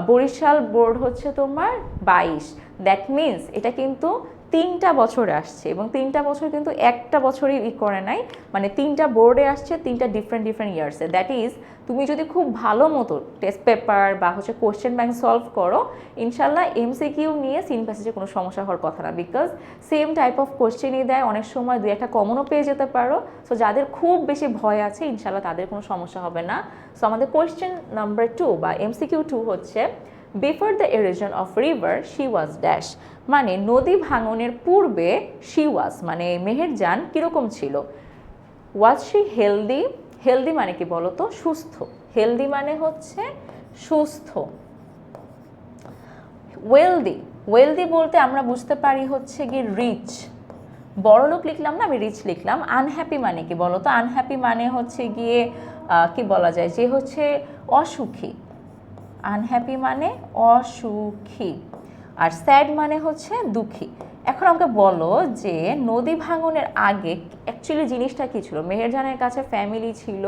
বরিশাল বোর্ড হচ্ছে তোমার 22। দ্যাট মিনস এটা কিন্তু 3টা বছরে আসছে, এবং 3টা বছর কিন্তু একটা বছরই করে নাই, মানে 3টা বোর্ডে আসছে 3টা ডিফারেন্ট ইয়ার্সে। দ্যাট ইজ তুমি যদি খুব ভালো মতো টেস্ট পেপার বা হচ্ছে কোশ্চেন ব্যাংক সলভ করো, ইনশাল্লাহ এমসিকিউ নিয়ে সিন প্যাসেজে কোনো সমস্যা হওয়ার কথা না, বিকজ সেম টাইপ অফ কোশ্চেনই দেয়, অনেক সময় 2-1টা কমনও পেয়ে যেতে পারো। সো যাদের খুব বেশি ভয় আছে ইনশাল্লাহ তাদের কোনো সমস্যা হবে না। সো আমাদের কোয়েশ্চেন নাম্বার 2 বা এমসিকিউ 2 হচ্ছে before the erosion of river she was dash, মানে নদী ভাঙনের পূর্বে শি ওয়াজ মানে মেহেরজান কীরকম ছিল। ওয়াজ শি হেলদি, হেলদি মানে কি বলো তো, সুস্থ, হেলদি মানে হচ্ছে সুস্থ। ওয়েলদি, ওয়েলদি বলতে আমরা বুঝতে পারি হচ্ছে কি রিচ, বড়লোক লিখলাম না, আমি রিচ লিখলাম। আনহ্যাপি মানে কি বলো তো, আনহ্যাপি মানে হচ্ছে গিয়ে কি বলা যায়, যে হচ্ছে অসুখী, আনহ্যাপি মানে অসুখী, আর স্যাড মানে হচ্ছে দুঃখী। এখন আমাকে বলো যে নদী ভাঙনের আগে অ্যাকচুয়ালি জিনিসটা কী ছিল, মেহেরজানের কাছে ফ্যামিলি ছিল,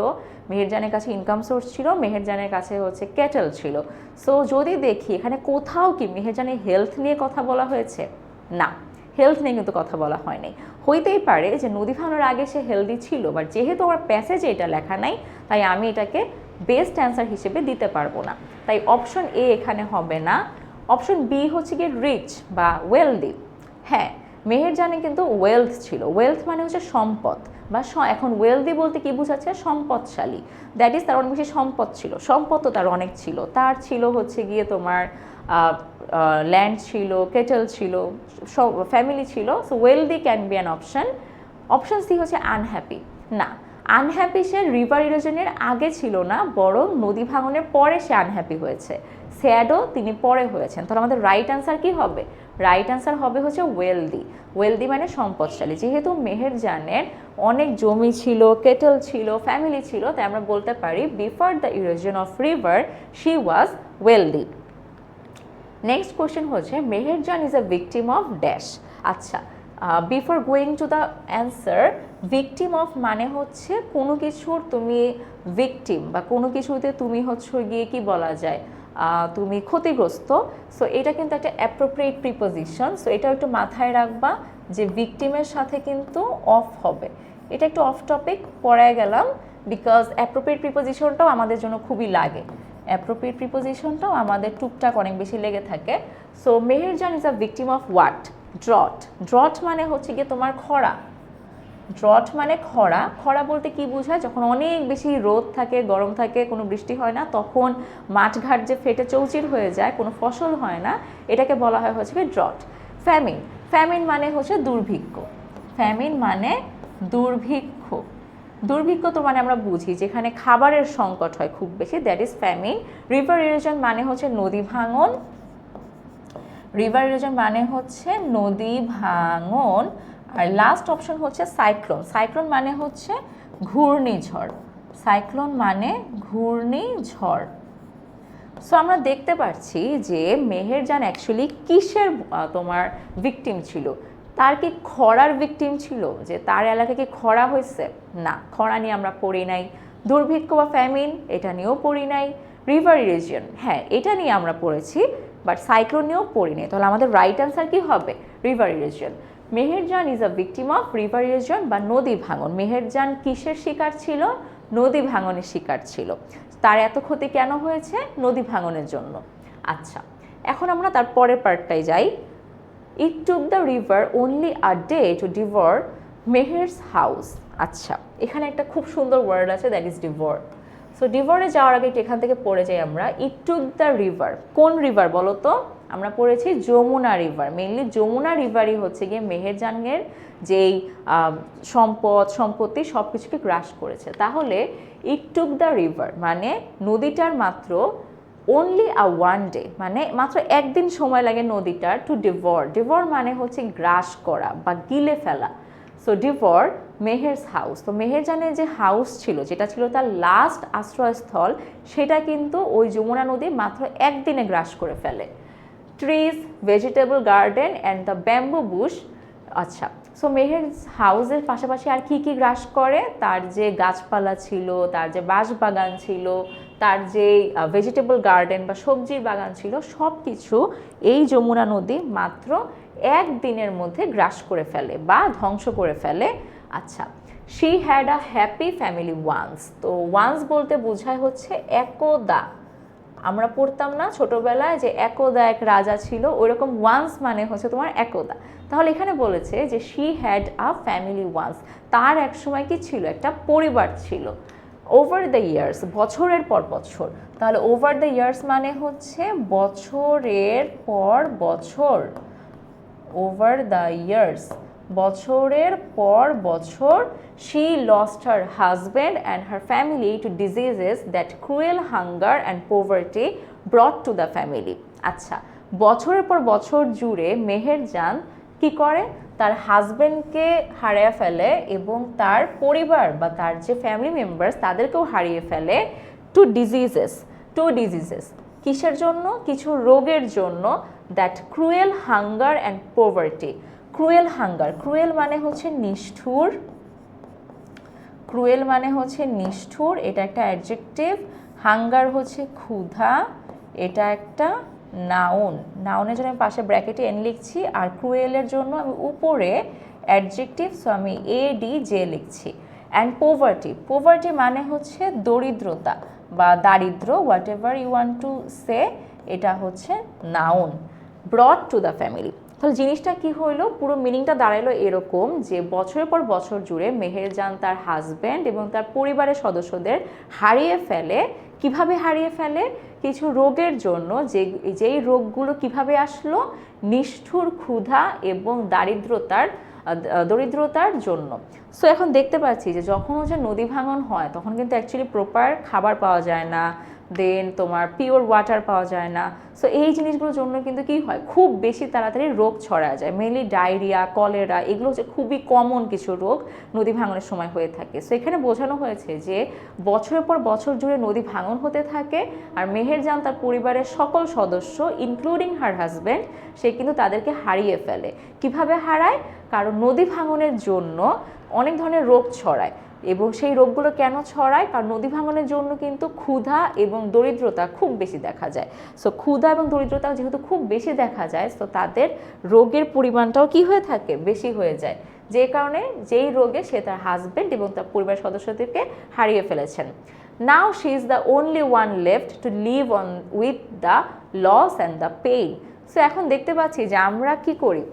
মেহেরজানের কাছে ইনকাম সোর্স ছিল, মেহেরজানের কাছে হচ্ছে ক্যাটেল ছিল। সো যদি দেখি এখানে কোথাও কি মেহেরজানের হেলথ নিয়ে কথা বলা হয়েছে, না, হেলথ নিয়ে কিন্তু কথা বলা হয়নি। হইতেই পারে যে নদী ভাঙনের আগে সে হেলদি ছিল, বাট যেহেতু আমার প্যাসেজে এটা লেখা নাই, তাই আমি এটাকে বেস্ট অ্যান্সার হিসেবে দিতে পারবো না, তাই অপশন এ এখানে হবে না। অপশন বি হচ্ছে গিয়ে রিচ বা ওয়েলদি। হ্যাঁ, মেহেরজানে কিন্তু ওয়েলথ ছিল, ওয়েলথ মানে হচ্ছে সম্পদ, বা এখন ওয়েলদি বলতে কি বোঝাচ্ছে, সম্পদশালী। দ্যাট ইজ তার অনেক বেশি সম্পদ ছিল, সম্পদ তো তার অনেক ছিল, তার ছিল হচ্ছে গিয়ে তোমার ল্যান্ড ছিল, কেটেল ছিল, সব ফ্যামিলি ছিল। So wealthy can be an option. Option C হচ্ছে আনহ্যাপি, না, আনহ্যাপি সে রিভার ইরোশনের আগে ছিল না, বরং নদী ভাঙনের পরে সে আনহ্যাপি হয়েছে। স্যাডও তিনি পরে হয়েছেন। তাহলে আমাদের রাইট অ্যান্সার কি হবে? রাইট অ্যান্সার হবে হচ্ছে ওয়েলদি। ওয়েলদি মানে সম্পদশালী। যেহেতু মেহেরজানের অনেক জমি ছিল, কেটল ছিল, ফ্যামিলি ছিল, তাই আমরা বলতে পারি before the erosion of river she was wealthy. Next question হচ্ছে Meherjan is a victim of dash. আচ্ছা, before going to the answer, victim of মানে হচ্ছে কোনো কিছুর তুমি ভিকটিম বা কোনো কিছুতে তুমি হচ্ছে গিয়ে কি বলা যায়, তুমি ক্ষতিগ্রস্ত। সো এটা কিন্তু একটা অ্যাপ্রোপ্রিয়েট প্রিপোজিশন। সো এটা একটু মাথায় রাখবা যে ভিকটিমের সাথে কিন্তু অফ হবে। এটা একটু অফ টপিক পড়ে গেলাম, বিকজ অ্যাপ্রোপ্রিয়েট প্রিপোজিশনটাও আমাদের জন্য খুবই লাগে। অ্যাপ্রোপ্রিয়েট প্রিপোজিশনটাও আমাদের টুকটাক অনেক বেশি লেগে থাকে। So Meherjaan is a victim of what? Drought. Drought মানে হচ্ছে গিয়ে তোমার খরা। ড্রট মানে খরা। খরা বলতে কি বোঝায়? যখন অনেক বেশি রোদ থাকে, গরম থাকে, কোনো বৃষ্টি হয় না, তখন মাঠঘাট যে ফেটে চৌচির হয়ে যায়, কোনো ফসল হয় না, এটাকে বলা হয় হচ্ছে ড্রট। ফ্যামিন। ফ্যামিন মানে হচ্ছে দুর্ভিক্ষ। ফ্যামিন মানে দুর্ভিক্ষ। দুর্ভিক্ষ তো মানে আমরা বুঝি যেখানে খাবারের সংকট হয় খুব বেশি, that is famine. River erosion মানে হচ্ছে নদী ভাঙন। রিভার ইরোশন মানে হচ্ছে নদী ভাঙন। আর লাস্ট অপশন হচ্ছে সাইক্লোন। সাইক্লোন মানে হচ্ছে ঘূর্ণিঝড়। সাইক্লোন মানে ঘূর্ণিঝড়। সো আমরা দেখতে পাচ্ছি যে মেহেরজান অ্যাকচুয়ালি কিসের তোমার ভিকটিম ছিল? তার কি খরার ভিকটিম ছিল, যে তার এলাকায় কি খরা হয়েছে? না, খরা নিয়ে আমরা পড়ি নাই। দুর্ভিক্ষ বা ফ্যামিন, এটা নিয়েও পড়ি নাই। রিভার ইরোশন, হ্যাঁ এটা নিয়ে আমরা পড়েছি, বাট সাইক্লোন নিয়েও পড়ি নাই। তাহলে আমাদের রাইট অ্যান্সার কি হবে? River erosion. Meherjaan is a victim of river erosion বা নদী ভাঙন। মেহেরজান কিসের শিকার ছিল? নদী ভাঙনের শিকার ছিল। তার এত ক্ষতি কেন হয়েছে? নদী ভাঙনের জন্য। আচ্ছা, এখন আমরা তার পরের পার্টটাই যাই। It took the river only a day to devour Meher's house. আচ্ছা, এখানে একটা খুব সুন্দর ওয়ার্ড আছে, দ্যাট ইজ ডিভোর। সো ডিভোরে যাওয়ার আগে এখান থেকে পড়ে যাই আমরা। ইট টুক দ্য রিভার, কোন রিভার বলো তো? আমরা পড়েছি যমুনা রিভার। মেইনলি যমুনা রিভারই হচ্ছে গিয়ে মেহেরজানের যেই সম্পত্তি সব কিছুকে গ্রাস করেছে। তাহলে ইট টুক দ্য রিভার মানে নদীটার মাত্র অনলি আ ওয়ান ডে, মানে মাত্র একদিন সময় লাগে নদীটার টু ডিভোর। ডিভোর মানে হচ্ছে গ্রাস করা বা গিলে ফেলা। So devour Meher's house. তো মেহেরজানের যে হাউস ছিল, যেটা ছিল তার লাস্ট আশ্রয়স্থল, সেটা কিন্তু ওই যমুনা নদী মাত্র একদিনে গ্রাস করে ফেলে। Trees, vegetable garden and the bamboo Bush. আচ্ছা, সো মেহেরস হাউসের পাশাপাশি আর কি কি গ্রাস করে? তার যে গাছপালা ছিল, তার যে বাঁশবাগান ছিল, তার যে ভেজিটেবল গার্ডেন বা সবজির বাগান ছিল, সব কিছু এই যমুনা নদী মাত্র একদিনের মধ্যে গ্রাস করে ফেলে বা ধ্বংস করে ফেলে। আচ্ছা, she had a happy family once. তো ওয়ান্স বলতে বোঝায় হচ্ছে একদা। আমরা পড়তাম না ছোটবেলায় যে একদা এক রাজা ছিল, ওইরকম ওয়ান্স মানে হচ্ছে তোমার একদা। তাহলে এখানে বলেছে যে she had a family once, তার এক সময় কি ছিল? একটা পরিবার ছিল। ওভার দ্য ইয়ার্স, বছরের পর বছর। তাহলে ওভার দ্য ইয়ার্স মানে হচ্ছে বছরের পর বছর। ওভার দ্য ইয়ার্স, বছরের পর বছর। She lost her husband and her family to diseases that cruel hunger and poverty brought to the family. আচ্ছা, বছরের পর বছর জুড়ে মেহেরজান কি করে? তার হাজব্যান্ডকে হারিয়ে ফেলে এবং তার পরিবার বা তার যে ফ্যামিলি মেম্বার্স তাদেরকেও হারিয়ে ফেলে। টু ডিজিজেস, কিসের জন্য? কিছু রোগের জন্য। That cruel hunger and poverty. Cruel hunger, cruel মানে হচ্ছে নিষ্ঠুর। ক্রুয়েল মানে হচ্ছে নিষ্ঠুর, এটা একটা অ্যাডজেক্টিভ। হাঙ্গার হচ্ছে ক্ষুধা, এটা একটা নাউন। নাউনের জন্য আমি পাশে ব্র্যাকেটে এন লিখছি, আর ক্রুয়েলের জন্য আমি উপরে অ্যাডজেক্টিভ, সো আমি ADJ লিখছি। অ্যান্ড পোভার্টি, পোভার্টি মানে হচ্ছে দরিদ্রতা বা দারিদ্র, whatever you want to say, এটা হচ্ছে noun. Brought to the family. তাহলে জিনিসটা কি হইলো? পুরো মিনিংটা দাঁড়াইলো এরকম যে বছরের পর বছর জুড়ে মেহেরজান তার হাজব্যান্ড এবং তার পরিবারের সদস্যদের হারিয়ে ফেলে। কিভাবে হারিয়ে ফেলে? কিছু রোগের জন্য। যেই রোগগুলো কিভাবে আসলো? নিষ্ঠুর, ক্ষুধা এবং দরিদ্রতার জন্য। সো এখন দেখতে পাচ্ছি যে যখন হচ্ছে নদী ভাঙন হয় তখন কিন্তু অ্যাকচুয়ালি প্রপার খাবার পাওয়া যায় না, দেন তোমার পিওর ওয়াটার পাওয়া যায় না। সো এই জিনিসগুলোর জন্য কিন্তু কি হয়, খুব বেশি তাড়াতাড়ি রোগ ছড়া যায়। মেনলি ডায়রিয়া, কলেরা, এগুলো হচ্ছে খুবই কমন কিছু রোগ নদী ভাঙনের সময় হয়ে থাকে। সো এখানে বোঝানো হয়েছে যে বছরের পর বছর জুড়ে নদী ভাঙন হতে থাকে, আর মেহেরজান তার পরিবারের সকল সদস্য ইনক্লুডিং হার হাজব্যান্ড, সে কিন্তু তাদেরকে হারিয়ে ফেলে। কিভাবে হারায়? কারণ নদী ভাঙনের জন্য অনেক ধরনের রোগ ছড়ায়, এবং সেই রোগগুলো কেন ছড়ায়? কারণ নদী ভাঙনের জন্য কিন্তু ক্ষুধা এবং দরিদ্রতা খুব বেশি দেখা যায়। সো ক্ষুধা এবং দরিদ্রতা যেহেতু খুব বেশি দেখা যায়, তো তাদের রোগের পরিমাণটাও কি হয়ে থাকে, বেশি হয়ে যায়, যে কারণে যেই রোগে সে তার হাজব্যান্ড এবং তার পরিবারের সদস্যদেরকে হারিয়ে ফেলেছেন। Now she is the only one left to live on with the loss and the pain. So এখন দেখতে পাচ্ছি যে আমরা কি করি,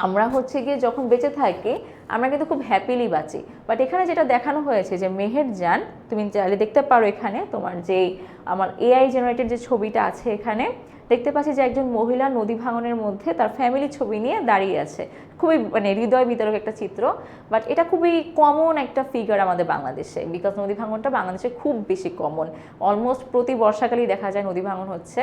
আমরা হচ্ছে গিয়ে যখন বেঁচে থাকি আমরা কিন্তু খুব হ্যাপিলি বাঁচি। বাট এখানে যেটা দেখানো হয়েছে যে মেহেরজান, তুমি চাইলে দেখতে পারো এখানে তোমার যেই আমার এআই জেনারেটেড যে ছবিটা আছে, এখানে দেখতে পাচ্ছি যে একজন মহিলা নদী ভাঙনের মধ্যে তার ফ্যামিলি ছবি নিয়ে দাঁড়িয়ে আছে। খুবই মানে হৃদয় বিতরক একটা চিত্র, বাট এটা খুবই কমন একটা ফিগার আমাদের বাংলাদেশে, বিকজ নদী ভাঙনটা বাংলাদেশে খুব বেশি কমন। অলমোস্ট প্রতি বর্ষাকালেই দেখা যায় নদী ভাঙন হচ্ছে।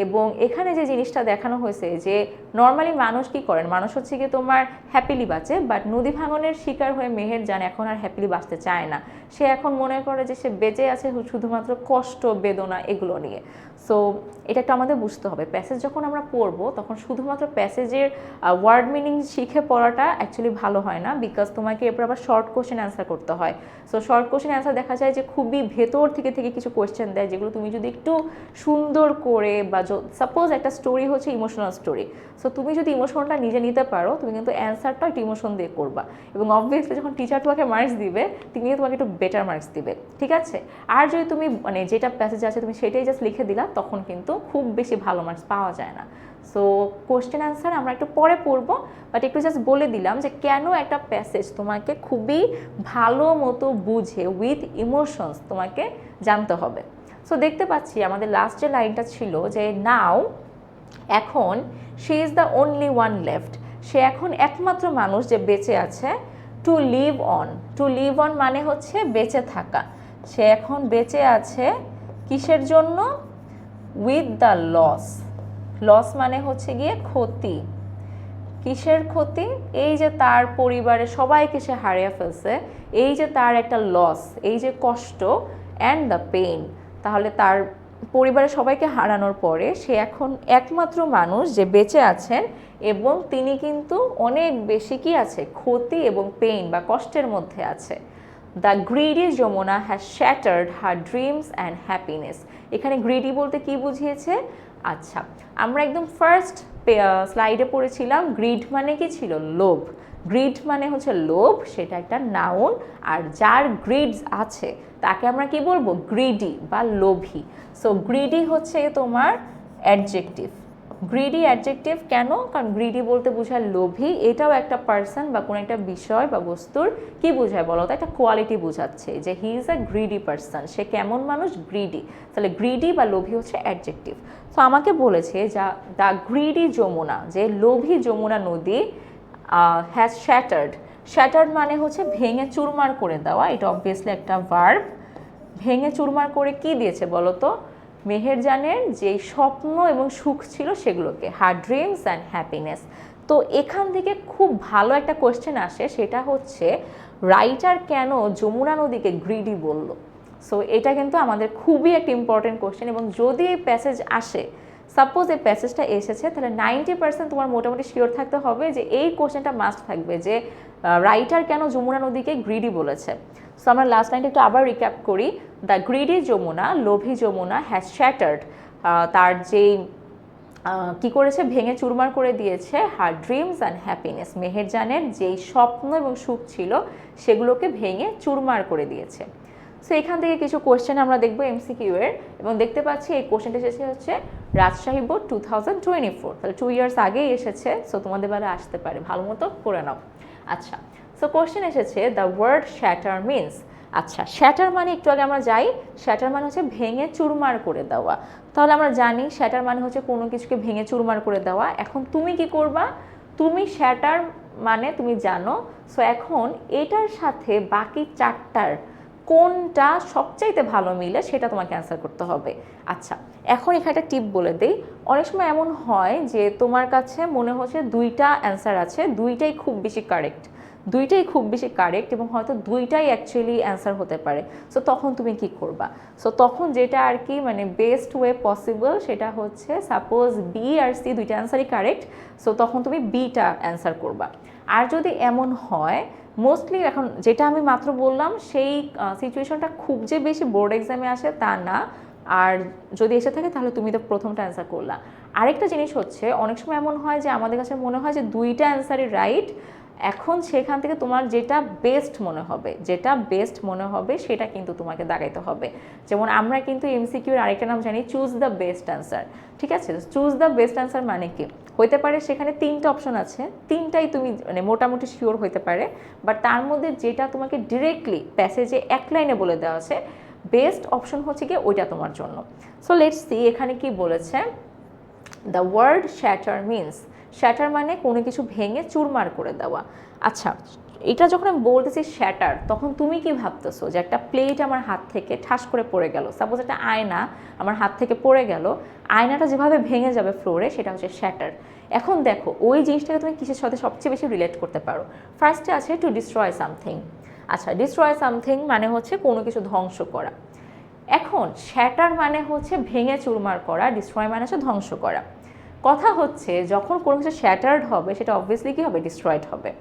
এবং এখানে যে জিনিসটা দেখানো হয়েছে যে নর্মালি মানুষ কি করেন, মানুষ হচ্ছে গিয়ে তোমার হ্যাপিলি বাঁচে, বাট নদী ভাঙনের শিকার হয়ে মেহেরজান এখন আর হ্যাপিলি বাঁচতে চায় না। সে এখন মনে করে যে সে বেঁচে আছে শুধুমাত্র কষ্ট, বেদনা, এগুলো নিয়ে। সো এটা একটা আমাদের বুঝতে হবে, প্যাসেজ যখন আমরা পড়বো তখন শুধুমাত্র প্যাসেজের ওয়ার্ড মিনিং শিখে পড়াটা অ্যাকচুয়ালি ভালো হয় না, বিকজ তোমাকে এরপর আবার শর্ট কোশ্চেন অ্যান্সার করতে হয়। সো শর্ট কোশ্চেন অ্যান্সার দেখা যায় যে খুবই ভেতর থেকে কিছু কোয়েশ্চেন দেয়, যেগুলো তুমি যদি একটু সুন্দর করে, বা সাপোজ একটা স্টোরি হচ্ছে ইমোশনাল স্টোরি, সো তুমি যদি ইমোশনটা নিজে নিতে পারো, তুমি কিন্তু অ্যান্সারটা একটু ইমোশন দিয়ে করবা, এবং অবভিয়াসলি যখন টিচার তোমাকে মার্কস দিবে, তিনি তোমাকে একটু বেটার মার্কস দিবে, ঠিক আছে? আর যদি তুমি মানে যেটা প্যাসেজ আছে তুমি সেটাই জাস্ট লিখে দিলা, তখন কিন্তু খুব বেশি ভালো মার্কস পাওয়া যায় না। সো কোশ্চেন অ্যান্সার আমরা একটু পরে পড়বো, বাট একটু জাস্ট বলে দিলাম যে কেন একটা প্যাসেজ তোমাকে খুবই ভালো মতো বুঝে উইথ ইমোশনস তোমাকে জানতে হবে। সো দেখতে পাচ্ছি আমাদের লাস্ট যে লাইনটা ছিল যে নাও, এখন she is the only one left, সে এখন একমাত্র মানুষ যে বেঁচে আছে, to live on. To live on মানে হচ্ছে বেঁচে থাকা। সে এখন বেঁচে আছে কিসের জন্য? With the loss. লস মানে হচ্ছে গিয়ে ক্ষতি। কিসের ক্ষতি? এই যে তার পরিবারের সবাইকে সে হারিয়ে ফেলছে, এই যে তার একটা লস, এই যে কষ্ট, অ্যান্ড দ্য পেইন। তাহলে তার পরিবারের সবাইকে হারানোর পরে সে এখন একমাত্র মানুষ যে বেঁচে আছেন, এবং তিনি কিন্তু অনেক বেশি কি আছে, ক্ষতি এবং পেইন বা কষ্টের মধ্যে আছে। The greedy Jamuna has shattered her dreams and happiness. এখানে গ্রিডি বলতে কি বুঝিয়েছে? আচ্ছা, আমরা একদম ফার্স্ট স্লাইডে পড়েছিলাম গ্রিড মানে কি ছিল? লোভ। গ্রিড মানে হচ্ছে লোভ, সেটা একটা নাউন, আর যার গ্রিডস আছে তাকে আমরা কি বলবো? গ্রিডি বা লোভী। সো গ্রিডি হচ্ছে তোমার অ্যাডজেক্টিভ। গ্রিডি অ্যাডজেক্টিভ কেন? কারণ গ্রিডি বলতে বোঝায় লোভী, এটাও একটা পার্সন বা কোনো একটা বিষয় বা বস্তুর কি বোঝায় বলো তো? একটা কোয়ালিটি বোঝাচ্ছে যে he is a greedy person, সে কেমন মানুষ? গ্রিডি। তাহলে গ্রিডি বা লোভী হচ্ছে অ্যাডজেক্টিভ। তো আমাকে বলেছে যা দ্য গ্রিডি যমুনা, যে লোভী যমুনা নদী, হ্যাজ শ্যাটার্ড। শ্যাটার্ড মানে হচ্ছে ভেঙে চুরমার করে দেওয়া, এটা অবভিয়াসলি একটা ভার্ব। ভেঙে চুরমার করে কি দিয়েছে বলো তো? মেহেরজানের যে স্বপ্ন এবং সুখ ছিল সেগুলোকে, হার ড্রিমস অ্যান্ড হ্যাপিনেস। তো এখান থেকে খুব ভালো একটা কোয়েশ্চেন আসে, সেটা হচ্ছে রাইটার কেন যমুনা নদীকে গ্রিডি বলল? সো এটা কিন্তু আমাদের খুবই একটা ইম্পর্টেন্ট কোয়েশ্চেন, এবং যদি এই প্যাসেজ আসে, সাপোজ এই প্যাসেজটা এসেছে, তাহলে 90% তোমার মোটামুটি শিওর থাকতে হবে যে এই কোয়েশ্চেনটা মাস্ট থাকবে যে রাইটার কেন যমুনা নদীকে গ্রিডি বলেছে। সো আমরা লাস্ট লাইনটা একটু আবার রিক্যাপ করি। দ্য গ্রিডি যমুনা, লোভী যমুনা, হ্যাজ শ্যাটার্ড, তার যেই কি করেছে? ভেঙে চুরমার করে দিয়েছে হার ড্রিমস অ্যান্ড হ্যাপিনেস, মেহেরজানের যেই স্বপ্ন এবং সুখ ছিল সেগুলোকে ভেঙে চুরমার করে দিয়েছে। সো এখান থেকে কিছু কোয়েশ্চেন আমরা দেখবো এমসিকিউ এর, এবং দেখতে পাচ্ছি এই কোয়েশ্চেনটা এসেছে হচ্ছে রাজশাহী বোর্ড 2024, তাহলে 2 ইয়ার্স আগেই এসেছে। সো তোমাদের বেলা আসতে পারে, ভালো মতো পড়ে নাও। আচ্ছা, সো কোয়েশ্চেন এসেছে দ্য ওয়ার্ড শ্যাটার মিনস। আচ্ছা, শ্যাটার মানে একটু আগে আমরা যাই, শ্যাটার মানে হচ্ছে ভেঙে চুরমার করে দেওয়া। তাহলে আমরা জানি শ্যাটার মানে হচ্ছে কোনো কিছুকে ভেঙে চুরমার করে দেওয়া। এখন তুমি কি করবা? তুমি শ্যাটার মানে তুমি জানো, সো এখন এটার সাথে বাকি চারটার কোনটা সবচাইতে ভালো মিলে সেটা তোমাকে অ্যান্সার করতে হবে। আচ্ছা, এখন এখানে একটা টিপ বলে দেই। অনেক সময় এমন হয় যে তোমার কাছে মনে হচ্ছে দুইটা অ্যান্সার আছে, দুইটাই খুব বেশি কারেক্ট এবং হয়তো দুইটাই অ্যাকচুয়ালি অ্যান্সার হতে পারে। সো তখন তুমি কি করবা? সো তখন যেটা আর কি মানে বেস্ট ওয়ে পসিবল সেটা হচ্ছে, সাপোজ বি আর সি দুইটা অ্যান্সারই কারেক্ট, সো তখন তুমি বিটা অ্যান্সার করবা। আর যদি এমন হয়, মোস্টলি এখন যেটা আমি মাত্র বললাম সেই সিচুয়েশনটা খুব যে বেশি বোর্ড এক্সামে আসে তা না, আর যদি এসে থাকে তাহলে তুমি তো প্রথমটা অ্যান্সার করলা। আরেকটা জিনিস হচ্ছে, অনেক সময় এমন হয় যে আমাদের কাছে মনে হয় যে দুইটা অ্যান্সারই রাইট, এখন সেখান থেকে তোমার যেটা বেস্ট মনে হবে সেটা কিন্তু তোমাকে দাগাইতে হবে। যেমন আমরা কিন্তু এমসিকিউর আরেকটা নাম জানি চুজ দ্য বেস্ট অ্যান্সার, ঠিক আছে? চুজ দ্য বেস্ট অ্যান্সার মানে কি? হইতে পারে সেখানে তিনটা অপশন আছে, তিনটাই তুমি মানে মোটামুটি শিওর হইতে পারে, বাট তার মধ্যে যেটা তোমাকে ডিরেক্টলি প্যাসেজে এক লাইনে বলে দেওয়া আছে বেস্ট অপশন হচ্ছে কি ওইটা তোমার জন্য। সো লেটস সি এখানে কি বলেছে। The word shatter means, shatter মানে কোনো কিছু ভেঙে চুরমার করে দেওয়া। আচ্ছা, এটা যখন আমি বলতেছি শ্যাটার, তখন তুমি কি ভাবতেছো যে একটা প্লেট আমার হাত থেকে ঠাস করে পড়ে গেল, সাপোজ একটা আয়না আমার হাত থেকে পড়ে গেল, আয়নাটা যেভাবে ভেঙে যাবে ফ্লোরে সেটা হচ্ছে শ্যাটার। এখন দেখো ওই জিনিসটাকে তুমি কিসের সাথে সবচেয়ে বেশি রিলেট করতে পারো? ফার্স্টে আছে টু ডিস্ট্রয় সামথিং। আচ্ছা, ডিস্ট্রয় সামথিং মানে হচ্ছে কোনো কিছু ধ্বংস করা। এখন শ্যাটার মানে হচ্ছে ভেঙে চুরমার করা, ডিস্ট্রয় মানে হচ্ছে ধ্বংস করা। কথা হচ্ছে যখন কোনো কিছু শ্যাটার্ড হবে সেটা অবভিয়াসলি কি হবে? ডিস্ট্রয়েড হবে।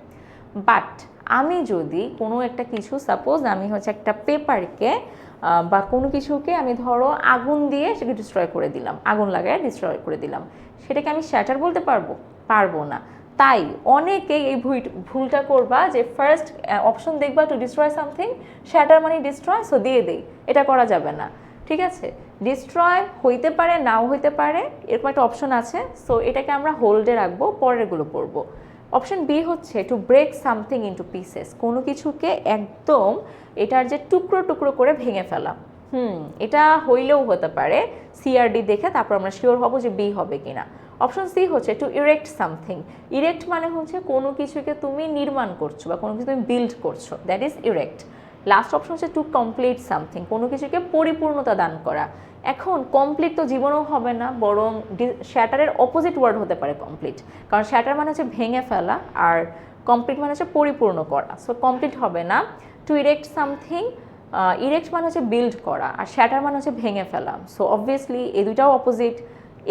বাট আমি যদি কোনো একটা কিছু, সাপোজ আমি হচ্ছে একটা পেপারকে বা কোনো কিছুকে আমি ধরো আগুন দিয়ে সেটাকে ডিস্ট্রয় করে দিলাম, আগুন লাগায় ডিস্ট্রয় করে দিলাম, সেটাকে আমি শ্যাটার বলতে পারবো না। তাই অনেকেই এই ভুলটা করবা যে ফার্স্ট অপশন দেখবা টু ডিস্ট্রয় সামথিং, শ্যাটার মানে ডিস্ট্রয়, সো দিয়ে দেই। এটা করা যাবে না, ঠিক আছে? ডিস্ট্রয় হইতে পারে নাও হইতে পারে, এরকম একটা অপশন আছে, সো এটাকে আমরা হোল্ডে রাখবো, পরেরগুলো পড়বো। অপশন বি হচ্ছে to break something into pieces, কোনো কিছুকে একদম এটার যে টুকরো টুকরো করে ভেঙে ফেলা। এটা হইলেও হতে পারে, সিআরডি দেখে তারপর আমরা শিওর হব যে বি হবে কিনা। অপশন সি হচ্ছে টু ইরেক্ট সামথিং। ইরেক্ট মানে হচ্ছে কোনো কিছুকে তুমি নির্মাণ করছো বা কোনো কিছু তুমি বিল্ড করছো, that is erect. Last option হচ্ছে টু কমপ্লিট সামথিং, কোনো কিছুকে পরিপূর্ণতা দান করা। এখন কমপ্লিট তো জীবনেও হবে না, বরং শ্যাটারের অপোজিট ওয়ার্ড হতে পারে কমপ্লিট, কারণ শ্যাটার মানে হচ্ছে ভেঙে ফেলা আর কমপ্লিট মানে হচ্ছে পরিপূর্ণ করা, সো কমপ্লিট হবে না। টু ইরেক্ট সামথিং, ইরেক্ট মানে হচ্ছে বিল্ড করা আর শ্যাটার মানে হচ্ছে ভেঙে ফেলা, সো অবভিয়াসলি এই দুটাও অপোজিট।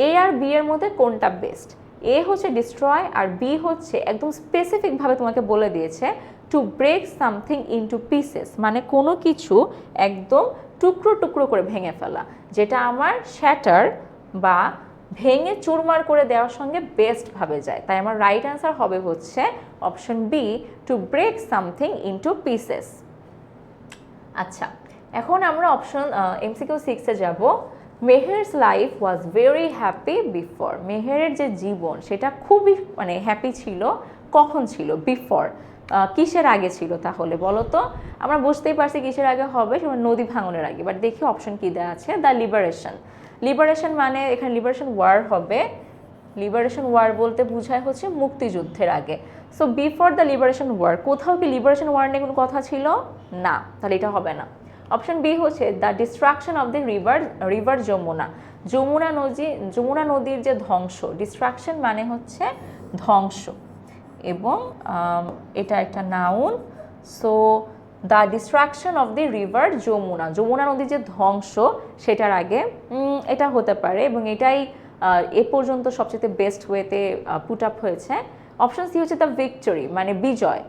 এ আর বি এর মধ্যে কোনটা বেস্ট? এ হচ্ছে ডিস্ট্রয় আর বি হচ্ছে একদম স্পেসিফিকভাবে তোমাকে বলে দিয়েছে to break something into pieces, মানে কোনো কিছু একদম টুকরো টুকরো করে ভেঙে ফেলা, যেটা আমার শ্যাটার বা ভেঙে চুরমার করে দেওয়ার সঙ্গে বেস্টভাবে যায়। তাই আমার রাইট অ্যান্সার হবে হচ্ছে option B, to break something into pieces. আচ্ছা, এখন আমরা অপশন এমসিকিউ 6-এ যাব। Meher's life was very happy before, মেহেরের যে জীবন সেটা খুবই মানে হ্যাপি ছিল, কখন ছিল? বিফোর, কিসের আগে ছিল তাহলে বলো তো? আমরা বুঝতেই পারছি কিসের আগে হবে, সেটা নদী ভাঙনের আগে, বাট দেখি অপশন কি দেওয়া আছে। দ্য লিবারেশন, লিবারেশন মানে এখানে লিবারেশন ওয়ার হবে, লিবারেশন ওয়ার বলতে বোঝায় হচ্ছে মুক্তিযুদ্ধের আগে। So before the liberation war, কোথাও কি লিবারেশন ওয়ার নিয়ে কোনো কথা ছিল না, তাহলে এটা হবে না। অপশন বি হচ্ছে the destruction of the river Jamuna, Jamuna নদীর যে ধ্বংস, ডিস্ট্রাকশন মানে হচ্ছে ধ্বংস এবং এটা একটা noun, so the destruction of the river Jamuna নদীর যে ধ্বংস সেটার আগে, এটা হতে পারে এবং এটাই এ পর্যন্ত সবচেয়ে বেস্ট ওয়েতে পুট আপ হয়েছে। অপশন সি হচ্ছে দ্য ভিক্টরি মানে বিজয়,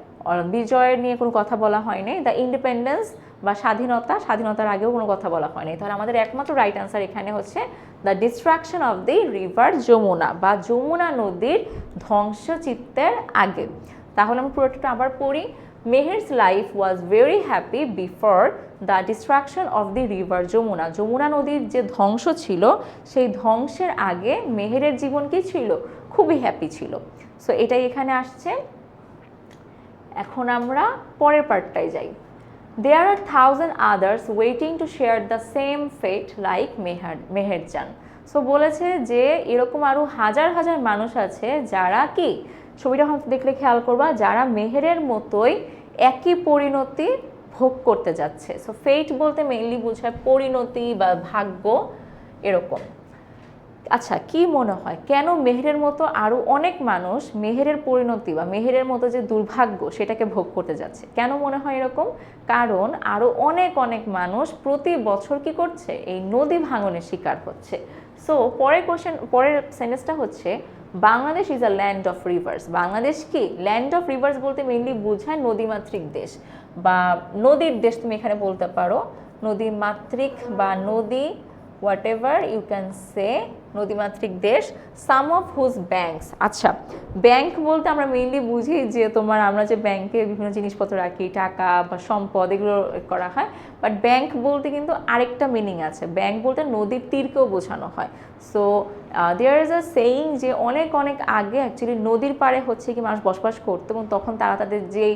বিজয়ের নিয়ে কোনো কথা বলা হয়নি। দ্য ইন্ডিপেন্ডেন্স বা স্বাধীনতার আগেও কোনো কথা বলা হয়নি, তাহলে আমাদের একমাত্র রাইট অ্যান্সার এখানে হচ্ছে the destruction of the river Jamuna বা যমুনা নদীর ধ্বংসচিত্রের আগে। তাহলে আমি পুরোটা আবার পড়ি। Meher's life was very happy before the destruction of the river Jamuna, Jamuna নদীর যে ধ্বংস ছিল সেই ধ্বংসের আগে মেহেরের জীবন কি ছিল? খুবই হ্যাপি ছিল। সো এটাই এখানে আসছে। এখন আমরা পরের পার্টটায় যাই। There are 1000 others waiting to share the same fate like Meherjaan. So বলেছে যে এরকম আরও হাজার হাজার মানুষ আছে যারা কি, ছবিটা দেখলে খেয়াল করবা, যারা মেহেরের মতোই একই পরিণতি ভোগ করতে যাচ্ছে। সো ফেট বলতে মেইনলি বোঝায় পরিণতি বা ভাগ্য এরকম। আচ্ছা, কি মনে হয় কেন মেহেরের মতো আরও অনেক মানুষ মেহেরের পরিণতি বা মেহেরের মতো যে দুর্ভাগ্য সেটাকে ভোগ করতে যাচ্ছে? কেন মনে হয় এরকম? কারণ আরও অনেক অনেক মানুষ প্রতি বছর কি করছে, এই নদী ভাঙনের শিকার হচ্ছে। সো পরের সেন্টেন্সটা হচ্ছে Bangladesh is a land of rivers. Bangladesh কি ল্যান্ড অফ রিভার্স বলতে মেইনলি বোঝায় নদীমাতৃক দেশ বা নদীর দেশ, তুমি এখানে বলতে পারো নদীমাতৃক বা নদী, whatever you can say, নদীমাতৃক দেশ। Some of whose banks. আচ্ছা, ব্যাংক বলতে আমরা মেইনলি বুঝি যে আমরা যে ব্যাংকে বিভিন্ন জিনিসপত্র রাখি, টাকা বা সম্পদ এগুলো করা হয়, বাট ব্যাংক বলতে কিন্তু আরেকটা মিনিং আছে। ব্যাংক বলতে নদীর তীরকেও বোঝানো হয়। So there is a saying যে অনেক অনেক আগে অ্যাকচুয়ালি নদীর পাড়ে হচ্ছে কি মানুষ বসবাস করতো, এবং তখন তারা তাদের যেই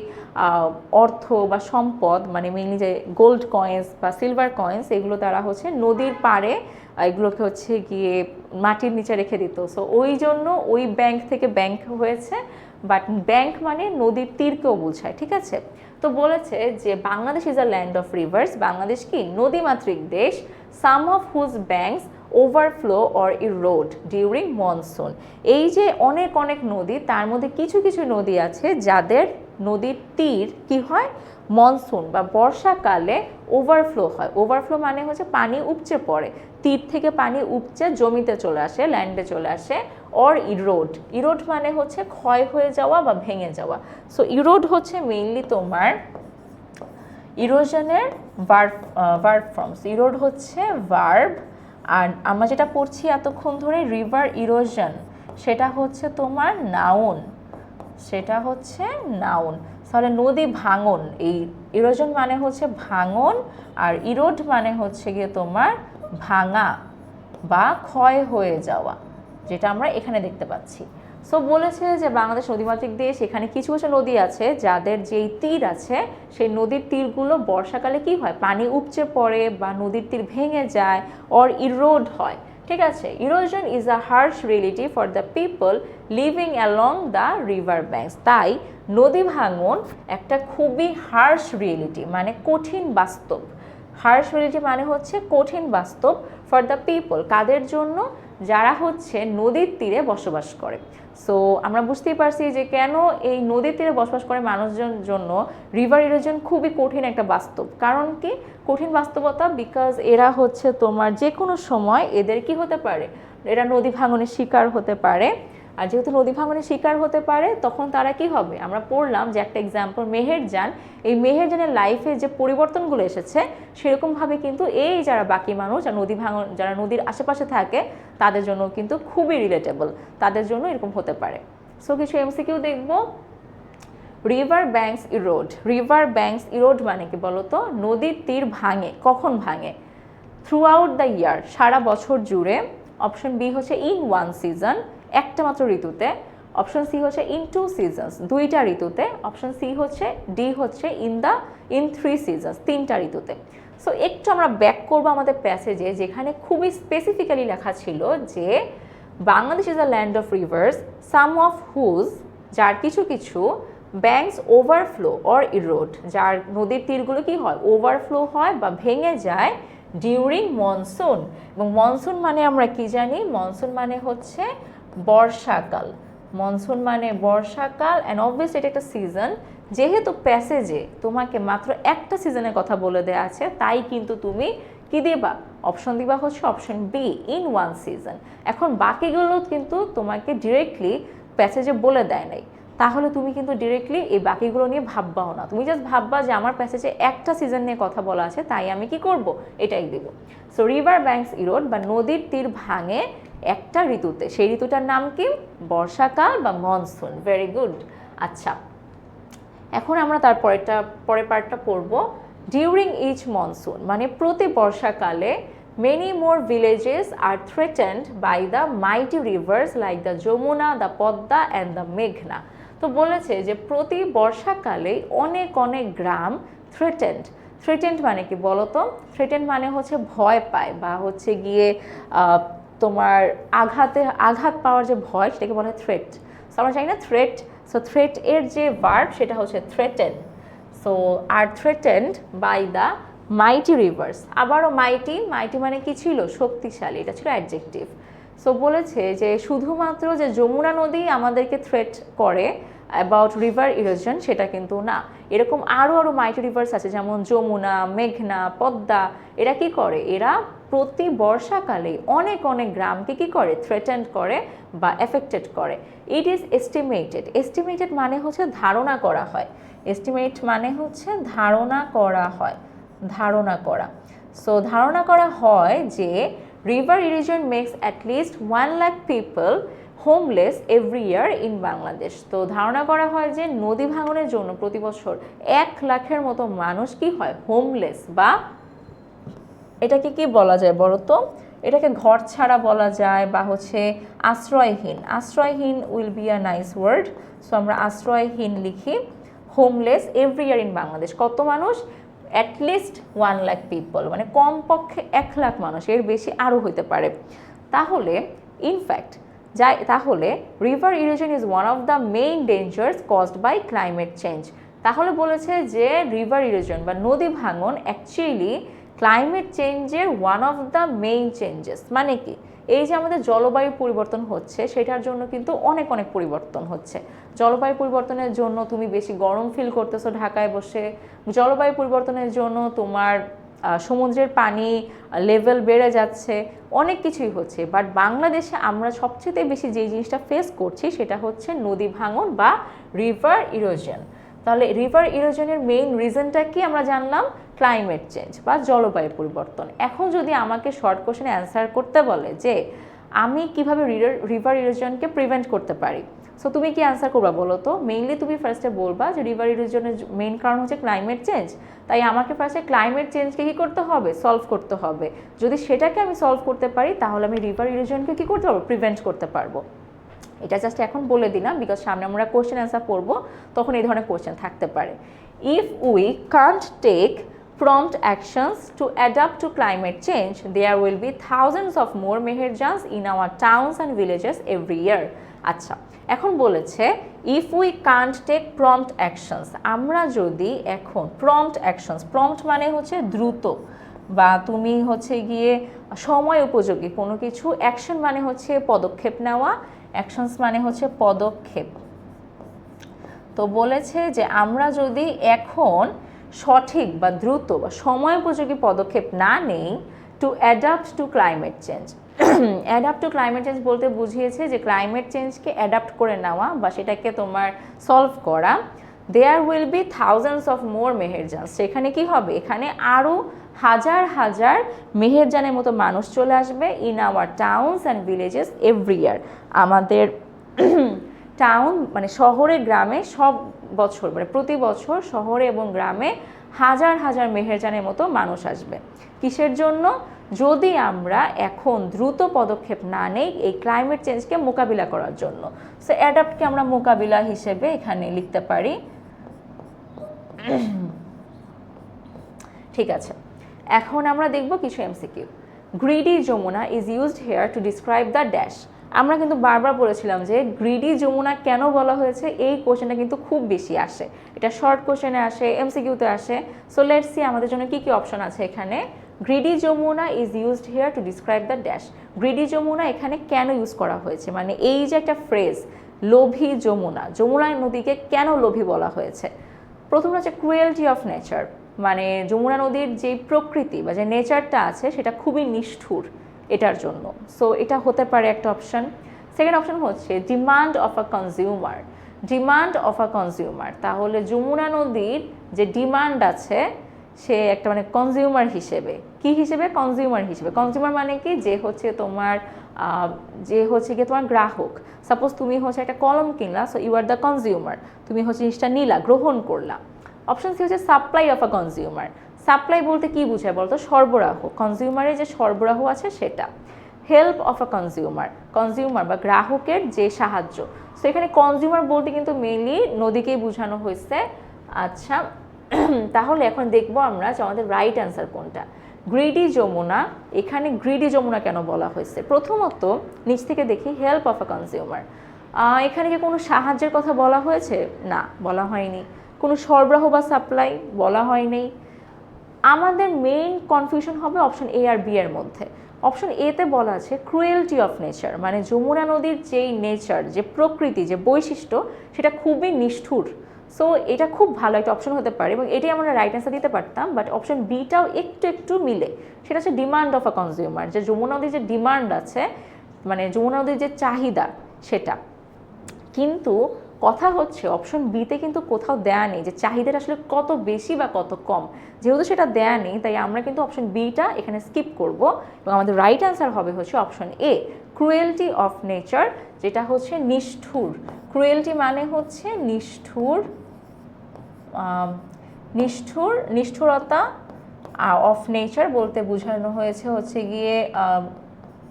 অর্থ বা সম্পদ মানে মেইনলি যে গোল্ড কয়েন্স বা সিলভার কয়েন্স এগুলো তারা হচ্ছে নদীর পাড়ে এগুলোকে হচ্ছে গিয়ে মাটির নিচে রেখে দিত। সো ওই জন্য ওই ব্যাংক থেকে ব্যাংক হয়েছে, বাট ব্যাংক মানে নদীর তীরকেও বোঝায়, ঠিক আছে? তো বলেছে যে Bangladesh is a land of rivers. Bangladesh কি নদীমাতৃক দেশ। Some of whose banks overflow or erode during monsoon. এই যে অনেক অনেক নদী, তার মধ্যে কিছু কিছু নদী আছে যাদের নদীর তীর কি হয়, মনসুন বা বর্ষাকালে ওভারফ্লো হয়। ওভারফ্লো মানে হচ্ছে পানি উপচে পড়ে, তীর থেকে পানি উপচে জমিতে চলে আসে, ল্যান্ডে চলে আসে। অর ইরোড, ইরোড মানে হচ্ছে ক্ষয় হয়ে যাওয়া বা ভেঙে যাওয়া। সো ইরোড হচ্ছে মেইনলি তোমার ইরোশনের ভার্ব ফর্মস। ইরোড হচ্ছে ভার্ব, আর আমরা যেটা পড়ছি এতক্ষণ ধরে রিভার ইরোশন, সেটা হচ্ছে তোমার নাউন, সেটা হচ্ছে নাউন। তাহলে নদী ভাঙন, এই ইরোশন মানে হচ্ছে ভাঙন, আর ইরোড মানে হচ্ছে গিয়ে তোমার ভাঙা বা ক্ষয় হয়ে যাওয়া, যেটা আমরা এখানে দেখতে পাচ্ছি। সো বলেছে যে বাংলাদেশ নদীমাতৃক দেশ, এখানে কিছু কিছু নদী আছে যাদের যেই তীর আছে সেই নদীর তীরগুলো বর্ষাকালে কি হয়, পানি উপচে পড়ে বা নদীর তীর ভেঙে যায়, অর ইরোড হয়, ঠিক আছে? Erosion is a harsh reality for the people living along the river banks. তাই নদী ভাঙন একটা খুবই হার্শ রিয়েলিটি, মানে কঠিন বাস্তব। হার্শ রিয়েলিটি মানে হচ্ছে কঠিন বাস্তব, ফর দ্য পিপল কাদের জন্য, যারা হচ্ছে নদীর তীরে বসবাস করে। সো আমরা বুঝতেই পারছি যে কেন এই নদীর তীরে বসবাস করে মানুষজনের জন্য রিভার ইরোশন খুবই কঠিন একটা বাস্তব। কারণ কি কঠিন বাস্তবতা? বিকজ এরা হচ্ছে তোমার যে কোনো সময় এদের কি হতে পারে, এরা নদী ভাঙনের শিকার হতে পারে। আর যেহেতু নদী ভাঙনের শিকার হতে পারে, তখন তারা কি হবে, আমরা পড়লাম যে একটা এক্সাম্পল মেহেরজান, এই মেহেরজানের লাইফে যে পরিবর্তনগুলো এসেছে সেরকমভাবে কিন্তু এই যারা বাকি মানুষ যারা নদীর আশেপাশে থাকে তাদের জন্য কিন্তু খুবই রিলেটেবল, তাদের জন্য এরকম হতে পারে। সো কিছু এমসিকিউ দেখবো। River banks Erode. River banks Erode মানে কি বলতো? নদীর তীর ভাঙে। কখন ভাঙে? থ্রু আউট দ্য ইয়ার, সারা বছর জুড়ে। অপশন বি হচ্ছে ইন ওয়ান সিজন, একটা মাত্র ঋতুতে। অপশন সি হচ্ছে ইন টু সিজনস, দুইটা ঋতুতে। অপশন সি হচ্ছে ডি হচ্ছে ইন থ্রি সিজনস, তিনটা ঋতুতে। সো একটু আমরা ব্যাক করবো আমাদের প্যাসেজে, যেখানে খুবই স্পেসিফিক্যালি লেখা ছিল যে Bangladesh is a land of rivers, some of whose, যার কিছু কিছু, ব্যাঙ্কস ওভারফ্লো অর ইরোড, যার নদীর তীরগুলো কি হয়, ওভারফ্লো হয় বা ভেঙে যায় ডিউরিং মনসুন। এবং মনসুন মানে আমরা কি জানি? মনসুন মানে হচ্ছে বর্ষাকাল। মনসুন মানে বর্ষাকাল, অ্যান্ড অবভিয়াসলি এটা একটা সিজন। যেহেতু প্যাসেজে তোমাকে মাত্র একটা সিজনের কথা বলে দেওয়া আছে, তাই কিন্তু তুমি কি দিবা? অপশন দিবা হচ্ছে option B, in one season. এখন বাকিগুলো কিন্তু তোমাকে ডিরেক্টলি প্যাসেজে বলে দেয় নাই, তাহলে তুমি কিন্তু ডিরেক্টলি এই বাকিগুলো নিয়ে ভাববাও না। তুমি জাস্ট ভাববা যে আমার প্যাসেজে একটা সিজন নিয়ে কথা বলা আছে, তাই আমি কি করব, এটাই দেব। সো রিভার ব্যাঙ্কস ইরোড বা নদীর তীর ভাঙে একটা ঋতুতে, সেই ঋতুটার নাম কি? বর্ষাকাল বা মনসুন। Very good. আচ্ছা, এখন আমরা পরের পার্টটা পড়ব। ডিউরিং ইচ মনসুন মানে প্রতি বর্ষাকালে many more villages are threatened by the mighty rivers like the Jamuna, the Podda and the Meghna. তো বলেছে যে প্রতি বর্ষাকালে অনেক অনেক গ্রাম থ্রেটেন্ড মানে কি বলতো? থ্রেটেন্ড মানে হচ্ছে ভয় পায় বা হচ্ছে গিয়ে তোমার আঘাত পাওয়ার যে ভয়, সেটাকে বলা হয় থ্রেট। সো আমরা জানি না থ্রেট, সো থ্রেট এর যে ভার্ব সেটা হচ্ছে threaten. So are threatened by the mighty rivers. আবারও মাইটি, মাইটি মানে কি ছিল? শক্তিশালী, এটা ছিল অ্যাডজেক্টিভ। সো বলেছে যে শুধুমাত্র যে যমুনা নদী আমাদেরকে থ্রেট করে অ্যাবাউট রিভার ইরোশন সেটা কিন্তু না, এরকম আরও মাইটি রিভার্স আছে, যেমন যমুনা, মেঘনা, পদ্মা। এরা কি করে? এরা প্রতি বর্ষাকালে অনেক অনেক গ্রামকে কি করে? থ্রেটেন্ড করে বা এফেক্টেড করে। ইট ইজ এস্টিমেটেড, এস্টিমেটেড মানে হচ্ছে ধারণা করা হয়, এস্টিমেট মানে হচ্ছে ধারণা করা হয়, ধারণা করা। সো ধারণা করা হয় যে river erosion makes at least 1 lakh people homeless every year in Bangladesh. তো ধারণা করা হয় যে নদী ভাঙনের জন্য প্রতি বছর 1 লাখের মতো মানুষ কি হয়? হোমলেস, বা এটাকে কি বলা যায় বলো তো? এটাকে ঘর ছাড়া বলা যায়, বা হচ্ছে আশ্রয়হীন। আশ্রয়হীন will be a nice word. So আমরা আশ্রয়হীন লিখি। Homeless every year in Bangladesh, কত মানুষ? অ্যাটলিস্ট 1 লাখ পিপল, মানে কমপক্ষে 1 লাখ মানুষ, এর বেশি আরও হতে পারে। তাহলে ইনফ্যাক্ট তাহলে river erosion is one of the main dangers caused by climate change. তাহলে বলেছে যে রিভার ইরোশন বা নদী ভাঙন অ্যাকচুয়ালি ক্লাইমেট চেঞ্জের one of the main changes. মানে কি? এই যে আমাদের জলবায়ু পরিবর্তন হচ্ছে সেটার জন্য কিন্তু অনেক অনেক পরিবর্তন হচ্ছে। জলবায়ু পরিবর্তনের জন্য তুমি বেশি গরম ফিল করতেছো ঢাকায় বসে, জলবায়ু পরিবর্তনের জন্য তোমার সমুদ্রের পানি লেভেল বেড়ে যাচ্ছে, অনেক কিছুই হচ্ছে। বাট বাংলাদেশে আমরা সবচেয়ে বেশি যে জিনিসটা ফেস করছি সেটা হচ্ছে নদী ভাঙন বা রিভার ইরোশন। তাহলে রিভার ইরোশনের মেইন রিজনটা কি আমরা জানলাম? ক্লাইমেট চেঞ্জ বা জলবায়ু পরিবর্তন। এখন যদি আমাকে শর্ট কোশ্চেনে অ্যান্সার করতে বলে যে আমি কিভাবে রিভার ইরোশনকে প্রিভেন্ট করতে পারি, সো তুমি কি অ্যান্সার করবা বলো তো? মেইনলি তুমি ফার্স্টে বলবা যে রিভার ইরোশনের মেইন কারণ হচ্ছে ক্লাইমেট চেঞ্জ, তাই আমাকে ফার্স্টে ক্লাইমেট চেঞ্জকে কী করতে হবে? সলভ করতে হবে। যদি সেটাকে আমি সলভ করতে পারি তাহলে আমি রিভার ইরোশনকে কী করতে পারবো? প্রিভেন্ট করতে পারবো। এটা জাস্ট এখন বলে দিলাম, বিকজ সামনে আমরা কোশ্চেন অ্যান্সার পড়বো, তখন এই ধরনের কোশ্চেন থাকতে পারে। If we can't take prompt actions to adapt to climate change, there will be thousands of more meherjans in our towns and villages every year. আচ্ছা, এখন বলেছে if we can't take prompt actions, আমরা যদি এখন প্রম্পট অ্যাকশনস, প্রম্পট মানে হচ্ছে দ্রুত, বা তুমি হচ্ছে গিয়ে সময় উপযোগী কোনো কিছু, অ্যাকশন মানে হচ্ছে পদক্ষেপ নেওয়া, অ্যাকশনস মানে হচ্ছে পদক্ষেপ। তো বলেছে যে আমরা যদি এখন সঠিক বা দ্রুত বা সময় উপযোগী পদক্ষেপ না নেই to adapt two climate change. Adapt two climate change বলতে বুঝিয়েছে যে ক্লাইমেট চেঞ্জকে অ্যাডাপ্ট করে নেওয়া বা সেটাকে তোমার সলভ করা। There will be thousands of more Meherjans, সেখানে কি হবে? এখানে আরও হাজার হাজার মেহেরজানের মতো মানুষ চলে আসবে in our towns and villages every year. আমাদের টাউন মানে শহরে গ্রামে সব বছর, মানে প্রতি বছর শহরে এবং গ্রামে হাজার হাজার মেহেরজানের মতো মানুষ আসবে। কিসের জন্য? যদি আমরা এখন দ্রুত পদক্ষেপ না নেই এই ক্লাইমেট চেঞ্জকে মোকাবিলা করার জন্য। সো অ্যাডাপ্টকে আমরা মোকাবিলা হিসেবে এখানে লিখতে পারি। ঠিক আছে, এখন আমরা দেখব কিছু MCQ. Greedy Jamuna is used here to describe the dash. আমরা কিন্তু বারবার বলেছিলাম যে গ্রিডি যমুনা কেন বলা হয়েছে, এই কোশ্চেনটা কিন্তু খুব বেশি আসে, এটা শর্ট কোশ্চেনে আসে, এমসিকিউতে আসে। সো লেটস সি আমাদের জন্য কি কি অপশন আছে এখানে। Greedy Jamuna is used here to describe the dash. Greedy Jamuna এখানে কেন ইউজ করা হয়েছে, মানে এই যে একটা ফ্রেজ লোভী যমুনা, যমুনা নদীকে কেন লোভী বলা হয়েছে? প্রথম হচ্ছে ক্রুয়েলটি অফ নেচার, মানে যমুনা নদীর যে প্রকৃতি বা যে নেচারটা আছে সেটা খুবই নিষ্ঠুর, এটার জন্য। সো এটা হতে পারে একটা অপশন। সেকেন্ড অপশন হচ্ছে demand of a consumer, demand of a consumer. তাহলে যমুনা নদীর যে ডিমান্ড আছে সে একটা মানে কনজিউমার হিসেবে, কি হিসেবে? কনজিউমার হিসেবে। কনজিউমার মানে কি? যে হচ্ছে তোমার গিয়ে তোমার গ্রাহক। সাপোজ তুমি হচ্ছে একটা কলম কিনলা, so you are the consumer, তুমি হচ্ছে জিনিসটা নিলা, গ্রহণ করলা। অপশন সি হচ্ছে supply of a consumer. Supply বলতে কি বুঝায় বলতো? সরবরাহ, কনজিউমারের যে সরবরাহ আছে সেটা। Help of a consumer, consumer বা গ্রাহকের যে সাহায্য। সো এখানে কনজিউমার বলতে কিন্তু মেইনলি নদীকেই বোঝানো হয়েছে। আচ্ছা, তাহলে এখন দেখবো আমরা যে আমাদের রাইট অ্যান্সার কোনটা। গ্রিডি যমুনা, এখানে গ্রিডি যমুনা কেন বলা হয়েছে? প্রথমত নিচ থেকে দেখি হেল্প অফ আ কনজিউমার, এখানে কি কোনো সাহায্যের কথা বলা হয়েছে? না, বলা হয়নি। কোনো সরবরাহ বা সাপ্লাই বলা হয় নাই। আমাদের মেইন কনফিউশন হবে অপশন এ আর বি এর মধ্যে। অপশন এতে বলা আছে ক্রুয়েলটি অফ নেচার, মানে যমুনা নদীর যেই নেচার, যে প্রকৃতি, যে বৈশিষ্ট্য, সেটা খুবই নিষ্ঠুর। সো এটা খুব ভালো একটা অপশন হতে পারে এবং এটাই আমরা রাইট অ্যান্সার দিতে পারতাম, বাট অপশন বিটাও একটু একটু মিলে। সেটা হচ্ছে ডিমান্ড অফ আ কনজিউমার, যে যমুনা নদীর যে ডিমান্ড আছে, মানে যমুনা নদীর যে চাহিদা সেটা। কিন্তু কথা হচ্ছে অপশন বিতে কিন্তু কোথাও দেয়া নেই যে চাহিদাটা আসলে কত বেশি বা কত কম। যেহেতু সেটা দেয়া নেই, তাই আমরা কিন্তু অপশন বিটা এখানে স্কিপ করব এবং আমাদের রাইট অ্যান্সার হবে হচ্ছে option A, cruelty of nature, যেটা হচ্ছে নিষ্ঠুর। ক্রুয়েলটি মানে হচ্ছে নিষ্ঠুর, নিষ্ঠুরতা। অফ নেচার বলতে বোঝানো হয়েছে হচ্ছে গিয়ে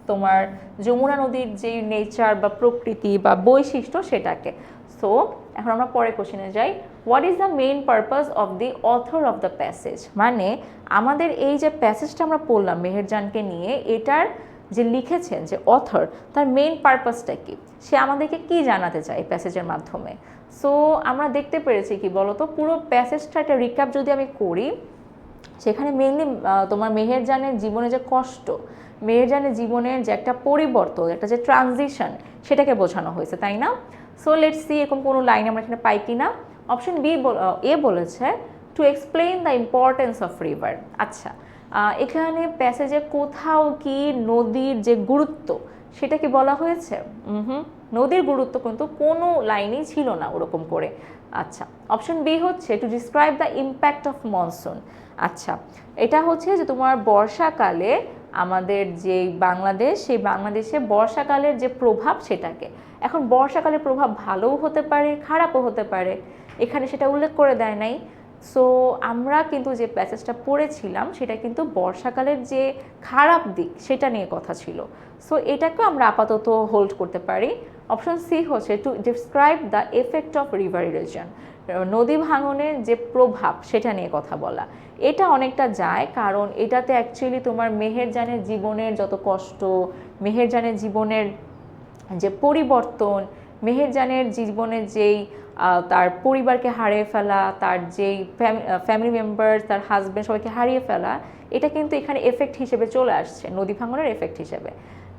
তোমার যমুনা নদীর যে নেচার বা প্রকৃতি বা বৈশিষ্ট্য সেটাকে। সো এখন আমরা পরে কোশ্চেনে যাই। What is the main purpose of the author of the passage, মানে আমাদের এই যে প্যাসেজটা আমরা পড়লাম মেহেরজানকে নিয়ে, এটার যে লিখেছেন যে অথর, তার মেইন পারপাসটা কি, সে আমাদেরকে কি জানাতে চায় এই প্যাসেজের মাধ্যমে। সো আমরা দেখতে পেরেছি কি বলতো, পুরো প্যাসেজটা একটা রিক্যাপ যদি আমি করি, সেখানে মেইনলি তোমার মেহেরজানের জীবনে যে কষ্ট, মেহেরজানের জীবনের যে একটা পরিবর্তন, একটা যে ট্রানজিশন, সেটাকে বোঝানো হয়েছে, তাই না? সো লেটস সি এরকম কোনো লাইন আমরা এখানে পাই কি না। অপশন বি এ বলেছে to explain the importance of river. আচ্ছা, এখানে প্যাসেজে কোথাও কি নদীর যে গুরুত্ব সেটা কি বলা হয়েছে? নদীর গুরুত্ব কিন্তু কোনো লাইনেই ছিল না ওরকম করে। আচ্ছা, অপশন বি হচ্ছে to describe the impact of monsoon. আচ্ছা, এটা হচ্ছে যে তোমার বর্ষাকালে আমাদের যে বাংলাদেশ, সেই বাংলাদেশে বর্ষাকালের যে প্রভাব সেটাকে। এখন বর্ষাকালের প্রভাব ভালোও হতে পারে, খারাপও হতে পারে, এখানে সেটা উল্লেখ করে দেয় নাই। সো আমরা কিন্তু যে প্যাসেজটা পড়েছিলাম সেটা কিন্তু বর্ষাকালের যে খারাপ দিক সেটা নিয়ে কথা ছিল। সো এটাকে আমরা আপাতত হোল্ড করতে পারি। অপশন সি হচ্ছে to describe the effect of river erosion, নদী ভাঙনের যে প্রভাব সেটা নিয়ে কথা বলা। এটা অনেকটা যায়, কারণ এটাতে অ্যাকচুয়ালি তোমার মেহেরজানের জীবনের যত কষ্ট, মেহেরজানের জীবনের যে পরিবর্তন, মেহেরজানের জীবনের যেই তার পরিবারকে হারিয়ে ফেলা, তার যেই ফ্যামিলি মেম্বার, তার হাজব্যান্ড, সবাইকে হারিয়ে ফেলা, এটা কিন্তু এখানে এফেক্ট হিসেবে চলে আসছে, নদী ভাঙনের এফেক্ট হিসেবে।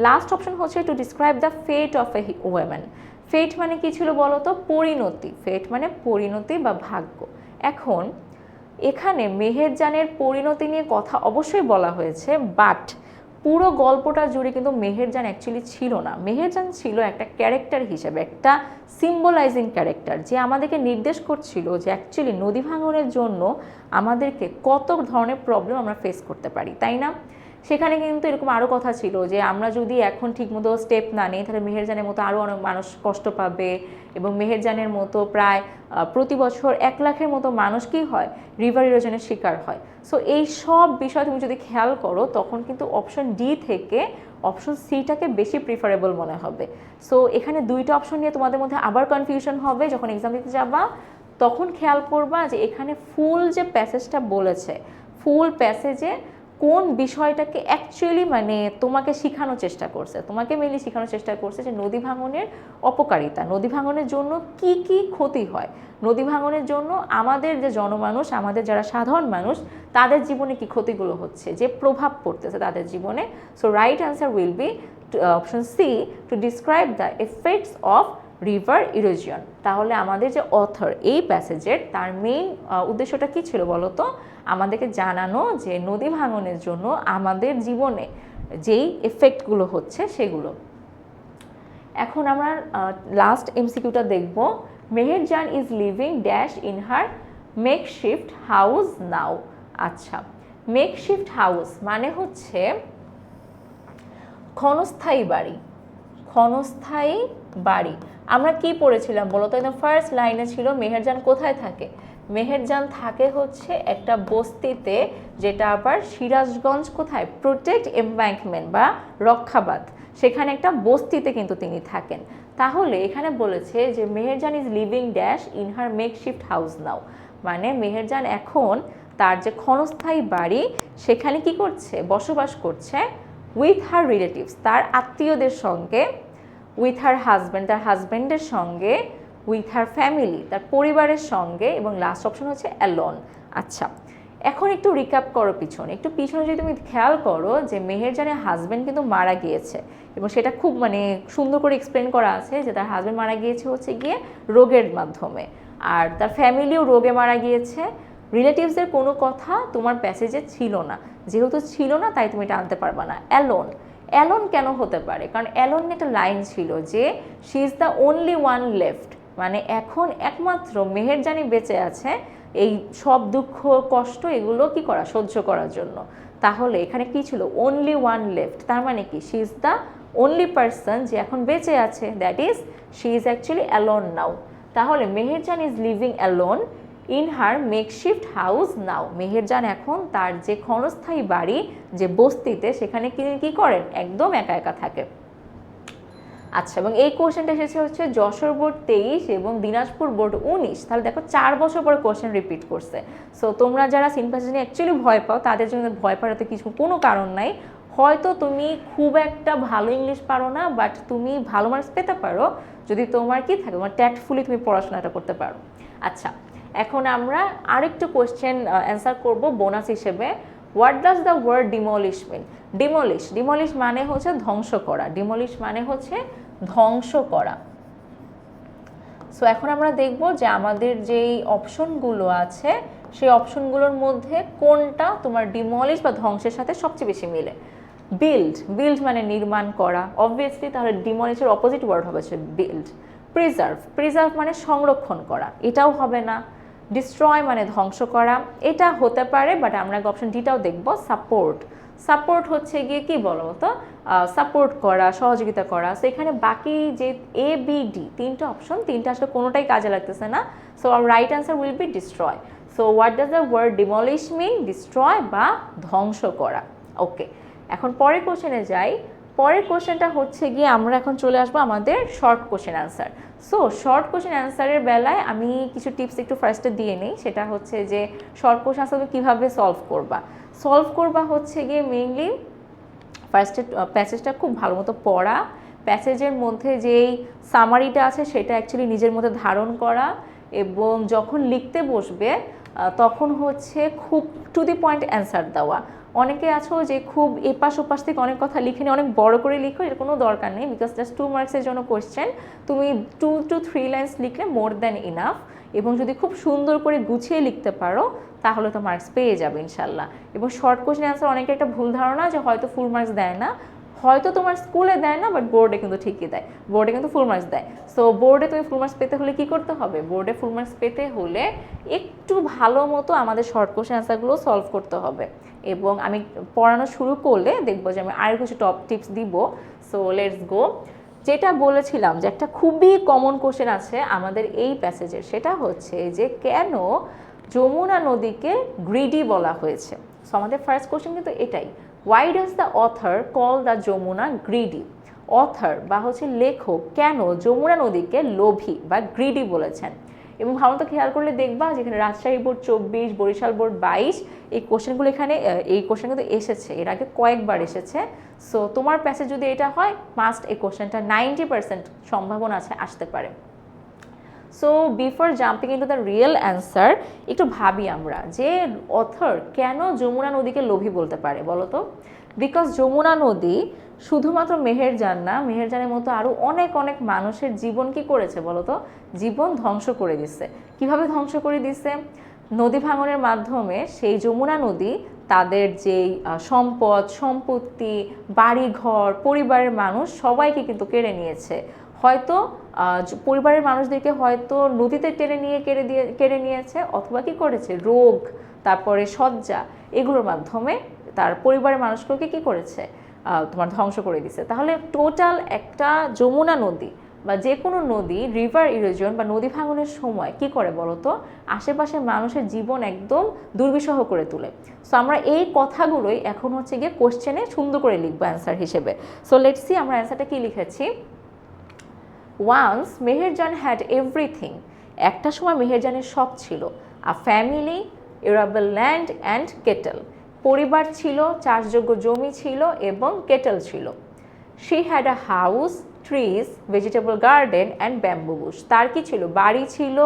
লাস্ট অপশন হচ্ছে to describe the fate of a women. Fate মানে কি ছিল বলো তো? পরিণতি। ফেট মানে পরিণতি বা ভাগ্য। এখন এখানে মেহেরজানের পরিণতি নিয়ে কথা অবশ্যই বলা হয়েছে, বাট পুরো গল্পটা জুড়ে কিন্তু মেহেরজান অ্যাকচুয়ালি ছিল না। মেহেরজান ছিল একটা ক্যারেক্টার হিসেবে, একটা সিম্বলাইজিং ক্যারেক্টার, যে আমাদেরকে নির্দেশ করছিল যে অ্যাকচুয়ালি নদী ভাঙনের জন্য আমাদেরকে কত ধরনের প্রবলেম আমরা ফেস করতে পারি, তাই না? সেখানে কিন্তু এরকম আরও কথা ছিল যে আমরা যদি এখন ঠিকমতো স্টেপ না নিই তাহলে মেহেরজানের মতো আরও অনেক মানুষ কষ্ট পাবে, এবং মেহেরজানের মতো প্রায় প্রতি বছর 1 লাখের মতো মানুষ কি হয়, রিভার ইরোশনের শিকার হয়। সো এই সব বিষয় তুমি যদি খেয়াল করো, তখন কিন্তু অপশন ডি থেকে অপশন সিটাকে বেশি প্রিফারেবল মনে হবে। সো এখানে দুইটা অপশন নিয়ে তোমাদের মধ্যে আবার কনফিউশন হবে যখন এক্সাম দিতে যাবা। তখন খেয়াল করবা যে এখানে ফুল যে প্যাসেজটা বলেছে, ফুল প্যাসেজে কোন বিষয়টাকে অ্যাকচুয়ালি মানে তোমাকে শেখানোর চেষ্টা করছে, তোমাকে মেনলি শেখানোর চেষ্টা করছে যে নদী ভাঙনের অপকারিতা, নদী ভাঙনের জন্য কি কি ক্ষতি হয়, নদী ভাঙনের জন্য আমাদের যে জনমানুষ, আমাদের যারা সাধারণ মানুষ, তাদের জীবনে কি ক্ষতিগুলো হচ্ছে, যে প্রভাব পড়তেছে তাদের জীবনে। So right answer will be option C, to describe the effects of river erosion. তাহলে আমাদের যে অথর এই প্যাসেজের, তার মেইন উদ্দেশ্যটা কি ছিল বলো তো? আমাদেরকে জানানো যে নদী ভাঙনের জন্য আমাদের জীবনে যেই এফেক্টগুলো হচ্ছে সেগুলো। এখন আমরা লাস্ট এমসিকিউটা দেখব। Meherjaan is living dash in her makeshift house নাও। আচ্ছা, মেকশিফট হাউস মানে হচ্ছে ক্ষণস্থায়ী বাড়ি। ক্ষণস্থায়ী বাড়ি আমরা কি পড়েছিলাম বলো তো? একদম ফার্স্ট লাইনে ছিল মেহেরজান কোথায় থাকে। মেহেরজান থাকে হচ্ছে একটা বস্তিতে, যেটা আবার সিরাজগঞ্জ কোথায়, প্রোটেক্ট এমব্যাঙ্কমেন্ট বা রক্ষাবাদ, সেখানে একটা বস্তিতে কিন্তু তিনি থাকেন। তাহলে এখানে বলেছে যে Meherjaan is living dash in her makeshift house নাও, মানে মেহেরজান এখন তার যে ক্ষণস্থায়ী বাড়ি সেখানে কি করছে, বসবাস করছে উইথ হার রিলেটিভস, তার আত্মীয়দের সঙ্গে, উইথ হার হাজব্যান্ড, তার হাজব্যান্ডের সঙ্গে, উইথ হার ফ্যামিলি, তার পরিবারের সঙ্গে, এবং লাস্ট অপশন হচ্ছে অ্যালোন। আচ্ছা, এখন একটু রিক্যাপ করো পিছনে, একটু পিছনে যদি তুমি খেয়াল করো যে মেহেরজানের হাজব্যান্ড কিন্তু মারা গিয়েছে, এবং সেটা খুব সুন্দর করে এক্সপ্লেন করা আছে যে তার হাজব্যান্ড মারা গিয়েছে হচ্ছে গিয়ে রোগের মাধ্যমে, আর তার ফ্যামিলিও রোগে মারা গিয়েছে। রিলেটিভসের কোনো কথা তোমার প্যাসেজে ছিল না, যেহেতু ছিল না তাই তুমি এটা আনতে পারবা না। অ্যালোন, অ্যালোন কেন হতে পারে? কারণ অ্যালোন একটা লাইন ছিল যে she is the only one left, মানে এখন একমাত্র মেহেরজানি বেঁচে আছে এই সব দুঃখ কষ্ট এগুলো কি করা, সহ্য করার জন্য। তাহলে এখানে কি ছিল? অনলি ওয়ান লেফট, তার মানে কি she is the only person যে এখন বেঁচে আছে, that is she is actually alone now. তাহলে Meherjan is living alone in her makeshift house now. Meherjan এখন তার যে ক্ষণস্থায়ী বাড়ি, যে বস্তিতে, সেখানে কি করেন? একদম একা একা থাকে। আচ্ছা, এবং এই কোশ্চেনটা এসেছে হচ্ছে যশোর বোর্ড 23 এবং দিনাজপুর বোর্ড 19। তাহলে দেখো 4 বছর পরে কোশ্চেন রিপিট করছে। সো তোমরা যারা সিন প্যাসেজ নিয়ে অ্যাকচুয়ালি ভয় পাও, তাদের জন্য ভয় পাওয়াতে কোনো কারণ নাই। হয়তো তুমি খুব একটা ভালো ইংলিশ পারো না, বাট তুমি ভালো মার্কস পেতে পারো যদি তোমার কি থাকে, তোমার ট্যাক্টফুলি তুমি পড়াশোনাটা করতে পারো। আচ্ছা, এখন আমরা আরেকটু কোশ্চেন অ্যান্সার করব বোনাস হিসেবে। What does the word demolish mean? Demolish, demolish মানে হচ্ছে ধ্বংস করা, ডিমলিশ মানে হচ্ছে ধ্বংস করা। সো এখন আমরা দেখব যে আমাদের যেই অপশনগুলো আছে সেই অপশনগুলোর মধ্যে কোনটা তোমার ডিমলিশ বা ধ্বংসের সাথে সবচেয়ে বেশি মিলে। বিল্ড, বিল্ড মানে নির্মাণ করা, অবভিয়াসলি তাহলে ডিমলিশের অপোজিট ওয়ার্ড হবে বিল্ড। প্রিজার্ভ, প্রিজার্ভ মানে সংরক্ষণ করা, এটাও হবে না। ডিস্ট্রয় মানে ধ্বংস করা, এটা হতে পারে, বাট আমরা অপশন ডিটাও দেখব। সাপোর্ট, সাপোর্ট হচ্ছে গিয়ে কি বলো তো, সাপোর্ট করা, সহযোগিতা করা। সো এখানে বাকি যে এ বি ডি তিনটা অপশন, তিনটা আসলে কোনোটাই কাজে লাগতেছে না। So right answer will be destroy. So what does the word demolish mean? Destroy বা ধ্বংস করা। ওকে, এখন পরের কোশ্চেনে যাই। পরের কোশ্চেনটা হচ্ছে গিয়ে আমরা এখন চলে আসবো আমাদের short question answer. So short question অ্যান্সারের বেলায় আমি কিছু টিপস একটু ফার্স্টে দিয়ে নিই। সেটা হচ্ছে যে শর্ট কোশ্চেন অ্যান্সার কীভাবে সলভ করবা। সলভ করবা হচ্ছে গিয়ে মেইনলি ফার্স্টে প্যাসেজটা খুব ভালো মতো পড়া, প্যাসেজের মধ্যে যেই সামারিটা আছে সেটা অ্যাকচুয়ালি নিজের মধ্যে ধারণ করা, এবং যখন লিখতে বসবে তখন হচ্ছে খুব টু দি পয়েন্ট অ্যান্সার দেওয়া। অনেকে আছো যে খুব এপাশ ওপাশ থেকে অনেক কথা লিখে নিয়ে অনেক বড় করে লিখো, এর কোনো দরকার নেই, বিকজ জাস্ট 2 মার্কসের জন্য কোয়েশ্চেন। তুমি 2 to 3 লাইন্স লিখলে মোর দ্যান ইনাফ, এবং যদি খুব সুন্দর করে গুছিয়ে লিখতে পারো তাহলে তো মার্কস পেয়ে যাবে ইনশাল্লাহ। এবং শর্ট কোশ্চেন অ্যান্সার অনেকের একটা ভুল ধারণা যে হয়তো ফুল মার্কস দেয় না, হয়তো তোমার স্কুলে দেয় না, বাট বোর্ডে কিন্তু ঠিকই দেয়, বোর্ডে কিন্তু ফুল মার্কস দেয়। সো বোর্ডে তুমি ফুল মার্কস পেতে হলে কি করতে হবে? বোর্ডে ফুল মার্কস পেতে হলে একটু ভালো মতো আমাদের শর্ট কোশ্চেন অ্যান্সারগুলো সলভ করতে হবে। এবং আমি পড়ানো শুরু করলে দেখবো যে আমি আরও কিছু টপ টিপস দিব। সো লেটস গো। যেটা বলেছিলাম যে একটা খুবই কমন কোশ্চেন আছে আমাদের এই প্যাসেজের, সেটা হচ্ছে যে কেন যমুনা নদীকে গ্রিডি বলা হয়েছে। সো আমাদের ফার্স্ট কোশ্চেন কিন্তু এটাই, why does the author call the Jamuna greedy? Author বা হচ্ছে লেখক কেন যমুনা নদীকে লোভী বা গ্রিডি বলেছেন? এবং ভালো মতো খেয়াল করলে দেখবা যেখানে রাজশাহী বোর্ড 24, বরিশাল বোর্ড 22, এই কোশ্চেনগুলো এখানে এই কোশ্চেন কিন্তু এসেছে, এর আগে কয়েকবার এসেছে। সো তোমার প্যাসেজ যদি এটা হয়, মাস্ট এই কোশ্চেনটা 90% সম্ভাবনা আছে আসতে পারে। So before jumping into the real answer, একটু ভাবি আমরা যে অথর কেন যমুনা নদীকে লোভী বলতে পারে বলো তো? বিকজ যমুনা নদী শুধুমাত্র মেহেরজান না, মেহেরজানের মতো আরও অনেক অনেক মানুষের জীবন কি করেছে বলো তো? জীবন ধ্বংস করে দিচ্ছে। কিভাবে ধ্বংস করে দিচ্ছে? নদী ভাঙনের মাধ্যমে সেই যমুনা নদী তাদের যেই সম্পদ, সম্পত্তি, বাড়িঘর, পরিবারের মানুষ সবাইকে কিন্তু কেড়ে নিয়েছে। হয়তো পরিবারের মানুষদেরকে হয়তো নদীতে কেড়ে নিয়েছে, অথবা কি করেছে রোগ, তারপরে শয্যা, এগুলোর মাধ্যমে তার পরিবারের মানুষগুলোকে কি করেছে, তোমার ধ্বংস করে দিছে। তাহলে টোটাল একটা যমুনা নদী বা যে কোনো নদী রিভার ইরোজন বা নদী ভাঙনের সময় কি করে বলতো? আশেপাশের মানুষের জীবন একদম দুর্বিষহ করে তোলে। সো আমরা এই কথাগুলোই এখন হচ্ছে গিয়ে কোশ্চেনে সুন্দর করে লিখবো অ্যান্সার হিসেবে। সো লেটস সি আমরা অ্যান্সারটা কি লিখেছি। ওয়ান্স মেহেরজান হ্যাড এভরিথিং, একটা সময় মেহেরজানের সব ছিল। আ ফ্যামিলি, এরাবল ল্যান্ড অ্যান্ড কেটেল, পরিবার ছিল, চাষযোগ্য জমি ছিল এবং কেটেল ছিল। She had a house trees, vegetable garden and bamboo Bush. তার কি ছিল? বাড়ি ছিল,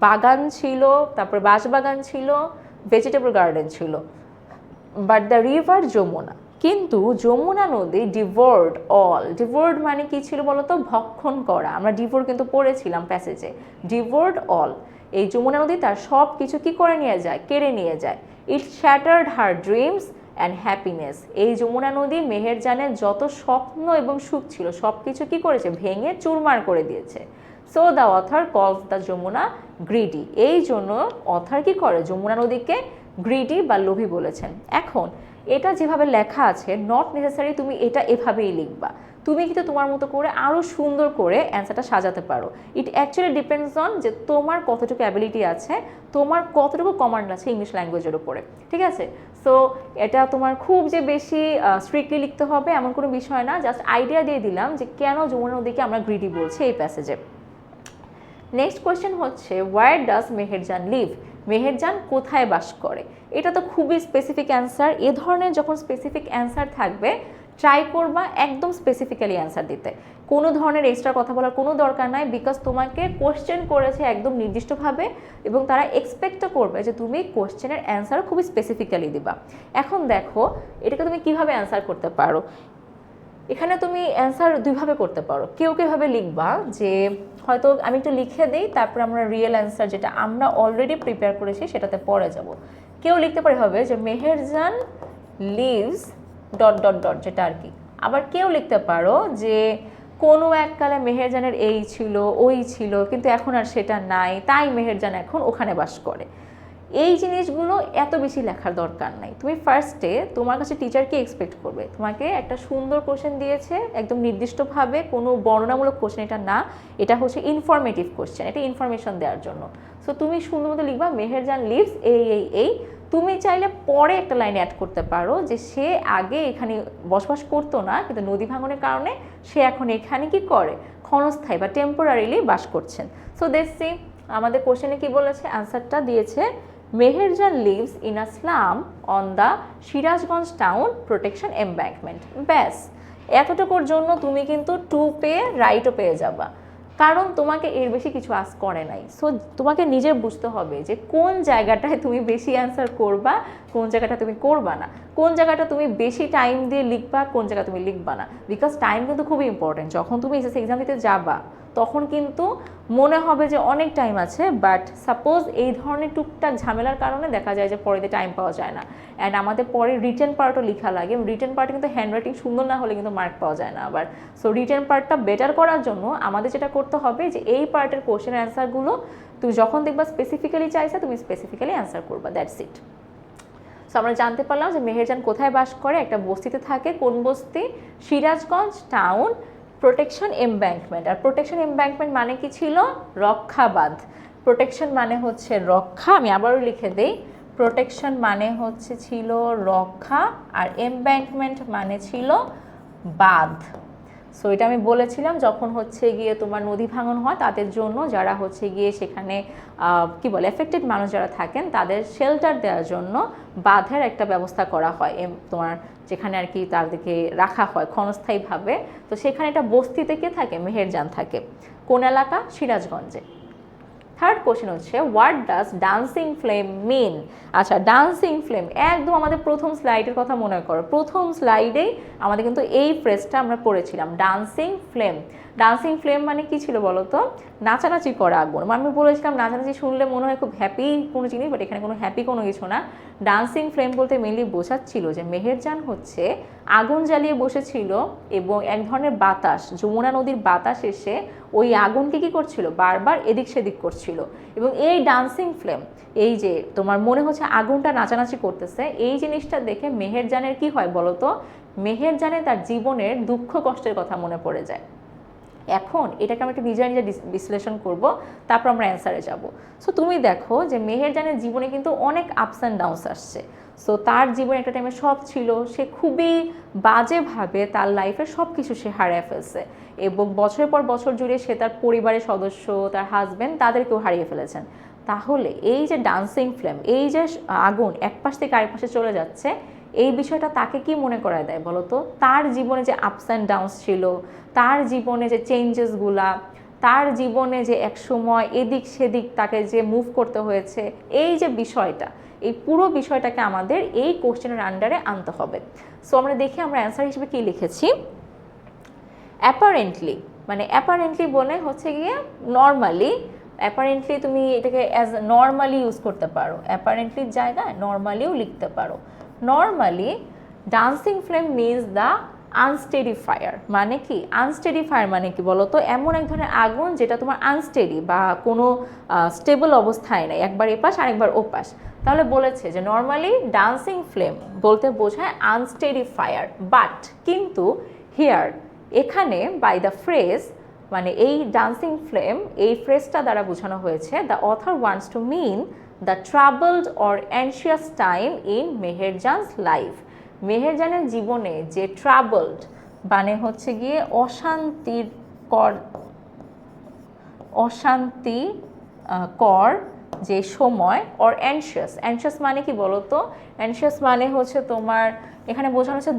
বাগান ছিল, তারপর বাঁশবাগান ছিল, ভেজিটেবল গার্ডেন ছিল। বাট দ্য রিভার যমুনা, কিন্তু যমুনা নদী ডিভোর্ড অল। ডিভোর্ড মানে কি ছিল বলতো? ভক্ষণ করা। আমরা ডিভোর্ড কিন্তু পড়েছিলাম প্যাসেজে। ডিভোর্ড অল, এই যমুনা নদী তার সব কিছু কি করে নিয়ে যায়? কেড়ে নিয়ে যায়। It shattered her dreams and happiness, এই যমুনা নদী মেহেরজানের যত স্বপ্ন এবং সুখ ছিল সব কিছু কী করেছে? ভেঙে চুরমার করে দিয়েছে। সো দ্য অথর কলস দ্য যমুনা গ্রিডি, এই জন্য অথর কি করে? যমুনা নদীকে গ্রিডি বা লোভী বলেছেন। এখন এটা যেভাবে লেখা আছে নট নেসেসারি তুমি এটা এভাবেই লিখবা, তুমি কিন্তু তোমার মতো করে আরও সুন্দর করে অ্যান্সারটা সাজাতে পারো। ইট অ্যাকচুয়ালি ডিপেন্ডস অন যে তোমার কতটুকু অ্যাবিলিটি আছে, তোমার কতটুকু কমান্ড আছে ইংলিশ ল্যাঙ্গুয়েজের উপরে, ঠিক আছে? সো এটা তোমার খুব যে বেশি স্ট্রিক্টলি লিখতে হবে এমন কোনো বিষয় না, জাস্ট আইডিয়া দিয়ে দিলাম যে কেন যমুনা নদীকে আমরা গ্রিডি বলছি এই প্যাসেজে। নেক্সট কোয়েশ্চেন হচ্ছে where does Meherjan live, Meherjan কোথায় বাস করে? এটা তো খুবই স্পেসিফিক অ্যান্সার। এ ধরনের যখন স্পেসিফিক অ্যান্সার থাকবে ট্রাই করবা একদম স্পেসিফিক্যালি অ্যান্সার দিতে, কোনো ধরনের এক্সট্রা কথা বলার কোনো দরকার নাই, বিকজ তোমাকে কোয়েশ্চেন করেছে একদম নির্দিষ্টভাবে এবং তারা এক্সপেক্টও করবে যে তুমি কোয়েশ্চেনের অ্যান্সার খুবই স্পেসিফিক্যালি দিবা। এখন দেখো এটাকে তুমি কিভাবে অ্যান্সার করতে পারো। এখানে তুমি অ্যান্সার দুইভাবে করতে পারো। কেউ কীভাবে লিখবা যে হয়তো আমি একটু লিখে দিই, তারপর আমরা রিয়েল অ্যান্সার যেটা আমরা অলরেডি প্রিপেয়ার করেছি সেটাতে পরে যাব। কেউ লিখতে পারে হবে যে Meherjan lives dot dot dot, যেটা আর কি। আবার কেউ লিখতে পারো যে কোনো এককালে মেহেরজানের এই ছিল ওই ছিল কিন্তু এখন আর সেটা নাই, তাই মেহেরজান এখন ওখানে বাস করে। এই জিনিসগুলো এত বেশি লেখার দরকার নাই। তুমি ফার্স্টে তোমার কাছে টিচার কি এক্সপেক্ট করবে? তোমাকে একটা সুন্দর কোশ্চেন দিয়েছে একদম নির্দিষ্টভাবে, কোনো বর্ণনামূলক কোশ্চেন এটা না, এটা হচ্ছে ইনফরমেটিভ কোশ্চেন, এটা ইনফরমেশন দেওয়ার জন্য। সো তুমি সুন্দর মতো লিখবা মেহেরজান লিভস এই। তুমি চাইলে পরে একটা লাইন অ্যাড করতে পারো যে সে আগে এখানে বসবাস করতো না, কিন্তু নদী ভাঙনের কারণে সে এখন এখানে কি করে? ক্ষণস্থায়ী বা টেম্পোরারিলি বাস করছেন। সো দেখছি আমাদের কোশ্চেনে কি বলেছে, অ্যান্সারটা দিয়েছে Meherjan lives in a slum on the Sirajganj town protection embankment. ব্যাস, এতটুকুর জন্য তুমি কিন্তু 2 পেয়ে রাইটও পেয়ে যাবা, কারণ তোমাকে এর বেশি কিছু আস্ক করে নাই। সো তোমাকে নিজে বুঝতে হবে যে কোন জায়গাটায় তুমি বেশি অ্যান্সার করবা, কোন জায়গাটা তুমি করবা না, কোন জায়গাটা তুমি বেশি টাইম দিয়ে লিখবা, কোন জায়গা তুমি লিখবা না। বিকজ টাইম কিন্তু খুবই ইম্পর্টেন্ট। যখন তুমি এসএসসি এক্সাম দিতে যাবা তখন কিন্তু মনে হবে যে অনেক টাইম আছে, বাট সাপোজ এই ধরনের টুকটাক ঝামেলার কারণে দেখা যায় যে পরেতে টাইম পাওয়া যায় না। অ্যান্ড আমাদের পরে রিটেন পার্টও লেখা লাগে, রিটেন পার্টে কিন্তু হ্যান্ডরাইটিং সুন্দর না হলে কিন্তু মার্ক পাওয়া যায় না আবার। সো রিটেন পার্টটা বেটার করার জন্য আমাদের যেটা করতে হবে যে এই পার্টের কোশ্চেন অ্যান্সারগুলো তুমি যখন দেখবা স্পেসিফিক্যালি চাইছে তুমি স্পেসিফিক্যালি অ্যান্সার করবা, দ্যাটস ইট। সো আমরা জানতে পারলাম যে মেহেরজান কোথায় বাস করে, একটা বস্তিতে থাকে। কোন বস্তি? Sirajganj town protection embankment. আর প্রোটেকশন এমব্যাঙ্কমেন্ট মানে কি ছিল? রক্ষাবাঁধ। প্রোটেকশন মানে হচ্ছে রক্ষা, আমি আবারও লিখে দেই, প্রোটেকশন মানে হচ্ছে ছিল রক্ষা, আর এমব্যাঙ্কমেন্ট মানে ছিল বাঁধ। সো এটা আমি বলেছিলাম যখন হচ্ছে গিয়ে তোমার নদী ভাঙন হয় তাদের জন্য, যারা হচ্ছে গিয়ে সেখানে কি বলে এফেক্টেড মানুষ যারা থাকেন তাদের শেল্টার দেওয়ার জন্য বাঁধের একটা ব্যবস্থা করা হয়, তোমার যেখানে আর কি তাদেরকে রাখা হয় ক্ষণস্থায়ীভাবে। তো সেখানে একটা বস্তিতে কে থাকে? মেহেরজান থাকে। কোন এলাকা? সিরাজগঞ্জে। থার্ড কোশ্চেন হচ্ছে হোয়াট ডাজ ডান্সিং ফ্লেম মিন। আচ্ছা, ডান্সিং ফ্লেম একদম আমাদের প্রথম স্লাইডের কথা মনে করো, প্রথম স্লাইডেই আমাদের কিন্তু এই ফ্রেজটা আমরা পড়েছিলাম, ডান্সিং ফ্লেম। ডান্সিং ফ্লেম মানে কি ছিল বলো তো? নাচানাচি করা আগুন। আমি বলেছিলাম নাচানাচি শুনলে মনে হয় খুব হ্যাপি কোনো জিনিস, বাট এখানে কোনো হ্যাপি কোনো কিছু না। ডান্সিং ফ্লেম বলতে মেনলি বোঝাচ্ছিল যে মেহেরজান হচ্ছে আগুন জ্বালিয়ে বসেছিল এবং এক ধরনের বাতাস, যমুনা নদীর বাতাস এসে ওই আগুনকে কী করছিল? বারবার এদিক সেদিক করছিল। এবং এই ডান্সিং ফ্লেম, এই যে তোমার মনে হচ্ছে আগুনটা নাচানাচি করতেছে, এই জিনিসটা দেখে মেহেরজানের কি হয় বলো তো? মেহেরজানের তার জীবনের দুঃখ কষ্টের কথা মনে পড়ে যায়। এখন এটাকে আমরা একটু নিজে নিজে বিশ্লেষণ করব, তারপর আমরা অ্যান্সারে যাব। সো তুমি দেখো যে মেহেরজানের জীবনে কিন্তু অনেক আপস অ্যান্ড ডাউনস আসছে। সো তার জীবনে একটা টাইমে সব ছিল, সে খুবই বাজেভাবে তার লাইফের সব কিছু সে হারিয়ে ফেলছে এবং বছরের পর বছর জুড়ে সে তার পরিবারের সদস্য, তার হাজব্যান্ড, তাদেরকেও হারিয়ে ফেলেছেন। তাহলে এই যে ডান্সিং ফ্লেম, এই যে আগুন এক পাশ থেকে আরেক পাশে চলে যাচ্ছে, এই বিষয়টা তাকে কি মনে করায় দেয় বলো তো? তার জীবনে যে আপস অ্যান্ড ডাউনস ছিল, তার জীবনে যে চেঞ্জেসগুলা, তার জীবনে যে এক সময় এদিক সেদিক তাকে যে মুভ করতে হয়েছে, এই যে বিষয়টা, এই পুরো বিষয়টাকে আমাদের এই কোশ্চেনের আন্ডারে আনতে হবে। সো আমরা দেখি আমরা অ্যান্সার হিসেবে কি লিখেছি। অ্যাপারেন্টলি, মানে অ্যাপারেন্টলি বলে হচ্ছে গিয়ে নর্মালি, অ্যাপারেন্টলি তুমি এটাকে অ্যাজ নর্মালি ইউজ করতে পারো, অ্যাপারেন্টলির জায়গায় নর্মালিও লিখতে পারো। Normally dancing flame means the unsteady fire. মানে কি আনস্টেডি ফায়ার মানে কি বলো তো? এমন এক ধরনের আগুন যেটা তোমার আনস্টেডি বা কোনো স্টেবল অবস্থায় নেই, একবার এপাশ আরেকবার ওপাশ। তাহলে বলেছে যে নর্মালি ডান্সিং ফ্লেম বলতে বোঝায় আনস্টেডি ফায়ার, বাট কিন্তু হিয়ার এখানে বাই দ্য ফ্রেজ, মানে এই ডান্সিং ফ্লেম এই ফ্রেজটা দ্বারা বোঝানো হয়েছে the author wants to mean the troubled or anxious time in Meherjan's life. মেহেরজানের জীবনে যে ট্রাবলড মানে হচ্ছে গিয়ে অশান্তিকর যে সময়, অর অ্যানশিয়াস, অ্যানশিয়াস মানে কি বলো তো? অ্যানশিয়াস মানে হচ্ছে তোমার এখানে বোঝানো হচ্ছে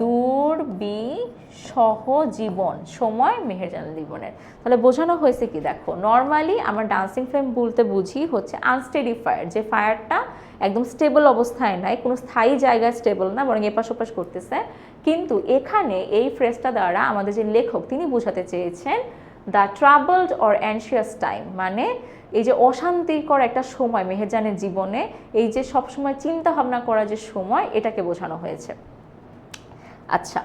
দুর্বিষহ জীবন, সময় মেহেরজানের জীবনের। তাহলে বোঝানো হয়েছে কি দেখো, নর্মালি আমরা ডান্সিং ফ্লেম বলতে বুঝি হচ্ছে আনস্টেডি ফায়ার, যে ফায়ারটা একদম স্টেবল অবস্থায় নাই, কোনো স্থায়ী জায়গায় স্টেবল না, বরং এপাশ ওপাশ করতেছে। কিন্তু এখানে এই ফ্রেজটা দ্বারা আমাদের যে লেখক তিনি বোঝাতে চেয়েছেন the troubled or anxious time, মানে এই যে অশান্তিকর একটা সময় মেহেরজানের জীবনে, এই যে সবসময় চিন্তা ভাবনা করার যে সময়, এটাকে বোঝানো হয়েছে। আচ্ছা,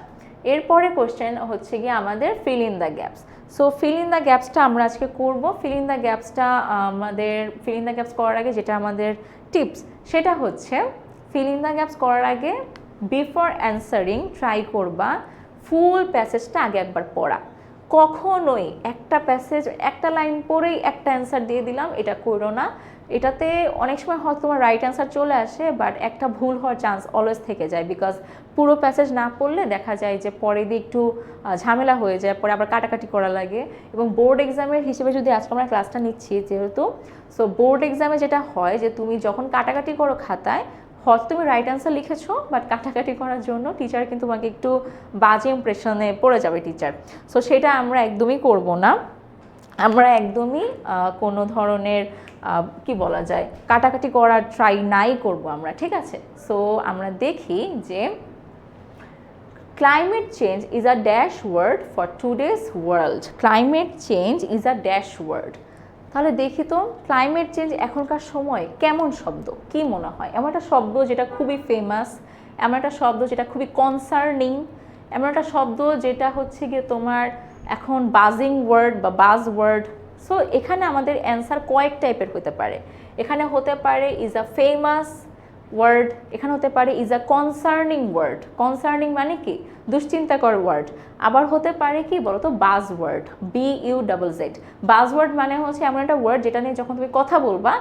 এরপরে কোশ্চেন হচ্ছে গিয়ে আমাদের fill in the gaps. So fill in the গ্যাপসটা আমরা আজকে করব। ফিল ইন দ্য গ্যাপসটা আমাদের ফিল ইন দ্য গ্যাপস করার আগে যেটা আমাদের টিপস, সেটা হচ্ছে ফিল ইন দ্য গ্যাপস করার আগে বিফোর অ্যান্সারিং ট্রাই করবা ফুল প্যাসেজটা আগে একবার পড়া। কখনোই একটা প্যাসেজ একটা লাইন পড়েই একটা অ্যান্সার দিয়ে দিলাম, এটা করো না। এটাতে অনেক সময় হয়তো তোমার রাইট অ্যান্সার চলে আসে, বাট একটা ভুল হওয়ার চান্স অলওয়েজ থেকে যায়, বিকজ পুরো প্যাসেজ না পড়লে দেখা যায় যে পরে দিয়ে একটু ঝামেলা হয়ে যায়, পরে আবার কাটাকাটি করা লাগে। এবং বোর্ড এক্সামের হিসেবে যদি আজকে আমরা ক্লাসটা নিচ্ছি যেহেতু, সো বোর্ড এক্সামে যেটা হয় যে তুমি যখন কাটাকাটি করো খাতায়, হয়তো তুমি রাইট অ্যান্সার লিখেছো, বাট কাটাকাটি করার জন্য টিচার কিন্তু তোমাকে একটু বাজে ইমপ্রেশনে পড়ে যাবে টিচার। সো সেটা আমরা একদমই করব না, আমরা একদমই কোনো ধরনের কি বলা যায় কাটাকাটি করার ট্রাই নাই করব আমরা, ঠিক আছে? সো আমরা দেখি যে climate change is a dash word for today's world. Climate change is a dash word. তাহলে দেখি তো ক্লাইমেট চেঞ্জ এখনকার সময় কেমন শব্দ, কি মনে হয়? এমন একটা শব্দ যেটা খুবই ফেমাস, এমন একটা শব্দ যেটা খুবই কনসার্নিং, এমন একটা শব্দ যেটা হচ্ছে গিয়ে তোমার এখন বাজিং ওয়ার্ড বা বাজ ওয়ার্ড। সো এখানে আমাদের অ্যান্সার কয়েক টাইপের হতে পারে। এখানে হতে পারে ইজ আ ফেমাস ওয়ার্ড, এখানে হতে পারে is a concerning word. Concerning মানে কি দুশ্চিন্তাকর ওয়ার্ড। আবার হতে পারে কি বলো তো বাজ ওয়ার্ড, BUZZ। বাজ ওয়ার্ড মানে হচ্ছে এমন একটা ওয়ার্ড যেটা নিয়ে যখন তুমি কথা বলবা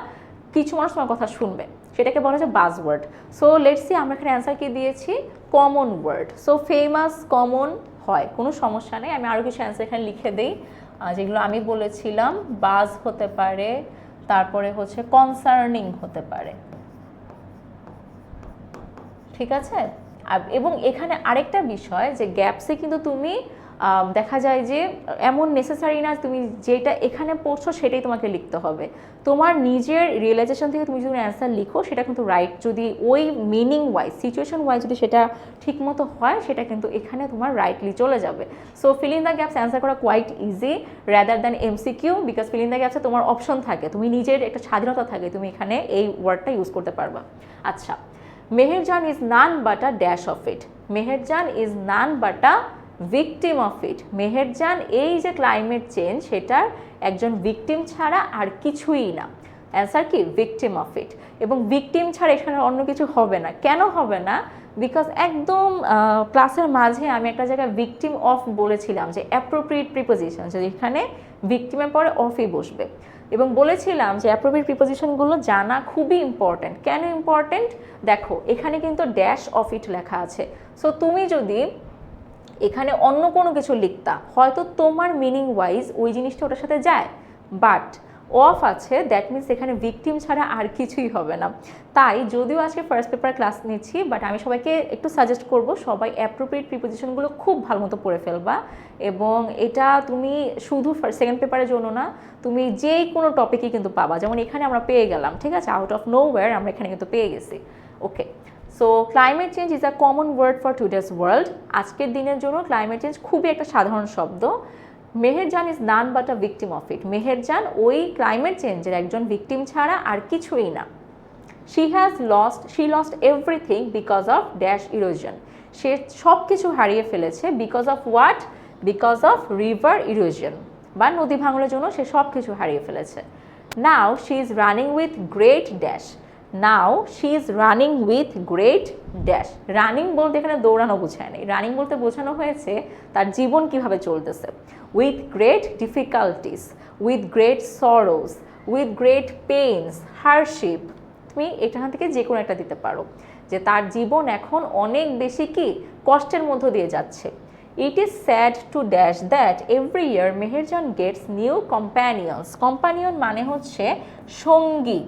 কিছু মানুষ তোমার কথা শুনবে, সেটাকে বলা যায় বাজ ওয়ার্ড। সো লেটস সি আমরা এখানে অ্যান্সার কি দিয়েছি, common word. So famous common হয়, কোনো সমস্যা নেই। আমি আরও কিছু অ্যান্সার এখানে লিখে দিই যেগুলো আমি বলেছিলাম। বাজ হতে পারে, তারপরে হচ্ছে কনসার্নিং হতে পারে, ঠিক আছে? এবং এখানে আরেকটা বিষয় যে গ্যাপসে কিন্তু তুমি দেখা যায় যে এমন নেসেসারি না তুমি যেটা এখানে পড়ছো সেটাই তোমাকে লিখতে হবে। তোমার নিজের রিয়েলাইজেশন থেকে তুমি যদি অ্যান্সার লিখো সেটা কিন্তু রাইট, যদি ওই মিনিং ওয়াইজ সিচুয়েশন ওয়াইজ যদি সেটা ঠিকমতো হয় সেটা কিন্তু এখানে তোমার রাইটলি চলে যাবে। So fill in the gaps answer করা quite easy rather than MCQ, because fill in the গ্যাপসে তোমার অপশন থাকে, তুমি নিজের একটা স্বাধীনতা থাকে, তুমি এখানে এই ওয়ার্ডটা ইউজ করতে পারবা। আচ্ছা, Meherjaan is none but a dash of it. Meherjaan is none but a victim of it. Meherjaan এই যে ক্লাইমেট চেঞ্জ সেটার একজন ভিকটিম ছাড়া আর কিছুই না। অ্যান্সার কি ভিকটিম অফ ইট। এবং ভিকটিম ছাড়া এখানে অন্য কিছু হবে না। কেন হবে না? বিকজ একদম ক্লাসের মাঝে আমি একটা জায়গায় ভিকটিম অফ বলেছিলাম যে অ্যাপ্রোপ্রিয়েট প্রিপোজিশন, যে এখানে ভিকটিমের পরে অফই বসবে, এবং বলেছিলাম যে অ্যাপ্রোপ্রিয়েট প্রিপোজিশনগুলো জানা খুবই ইম্পর্ট্যান্ট। কেন ইম্পর্ট্যান্ট? দেখো এখানে কিন্তু ড্যাশ অফ ইট লেখা আছে। সো তুমি যদি এখানে অন্য কোনো কিছু লিখতা হয়তো তোমার মিনিং ওয়াইজ ওই জিনিসটা ওটার সাথে যায়, বাট অফ আছে, দ্যাট মিনস এখানে ভিকটিম ছাড়া আর কিছুই হবে না। তাই যদিও আজকে ফার্স্ট পেপার ক্লাস নিচ্ছি, বাট আমি সবাইকে একটু সাজেস্ট করব সবাই অ্যাপ্রোপ্রিয়েট প্রিপোজিশনগুলো খুব ভালো মতো পড়ে ফেলবা। এবং এটা তুমি শুধু সেকেন্ড পেপারের জন্য না, তুমি যে কোনো টপিকই কিন্তু পাবা। যেমন এখানে আমরা পেয়ে গেলাম, ঠিক আছে, আউট অফ নোওয়্যার আমরা এখানে কিন্তু পেয়ে গেছি। Okay, so climate change is a common word for today's world. আজকের দিনের জন্য ক্লাইমেট চেঞ্জ খুবই একটা সাধারণ শব্দ। Meherjan is none but a victim of it. Meherjan ওই ক্লাইমেট চেঞ্জের একজন ভিকটিম ছাড়া আর কিছুই না। She lost everything because of dash erosion. সে সব কিছু হারিয়ে ফেলেছে because of what? Because of river erosion, বা নদী ভাঙনের জন্য সে সব কিছু হারিয়ে ফেলেছে। নাও she is running with great dash. Now she is running with great dash. Running বলতে এখানে দৌড়ানো বোঝায় নেই, রানিং বলতে বোঝানো হয়েছে তার জীবন কিভাবে চলতেছে। With great difficulties, with great sorrows, with great pains, hardship. তুমি এখান থেকে যে কোনো একটা দিতে পারো, যে তার জীবন এখন অনেক বেশি কি কষ্টের মধ্য দিয়ে যাচ্ছে। It is sad to dash that every year Meherjan gets new companions. Companion মানে হচ্ছে সঙ্গী।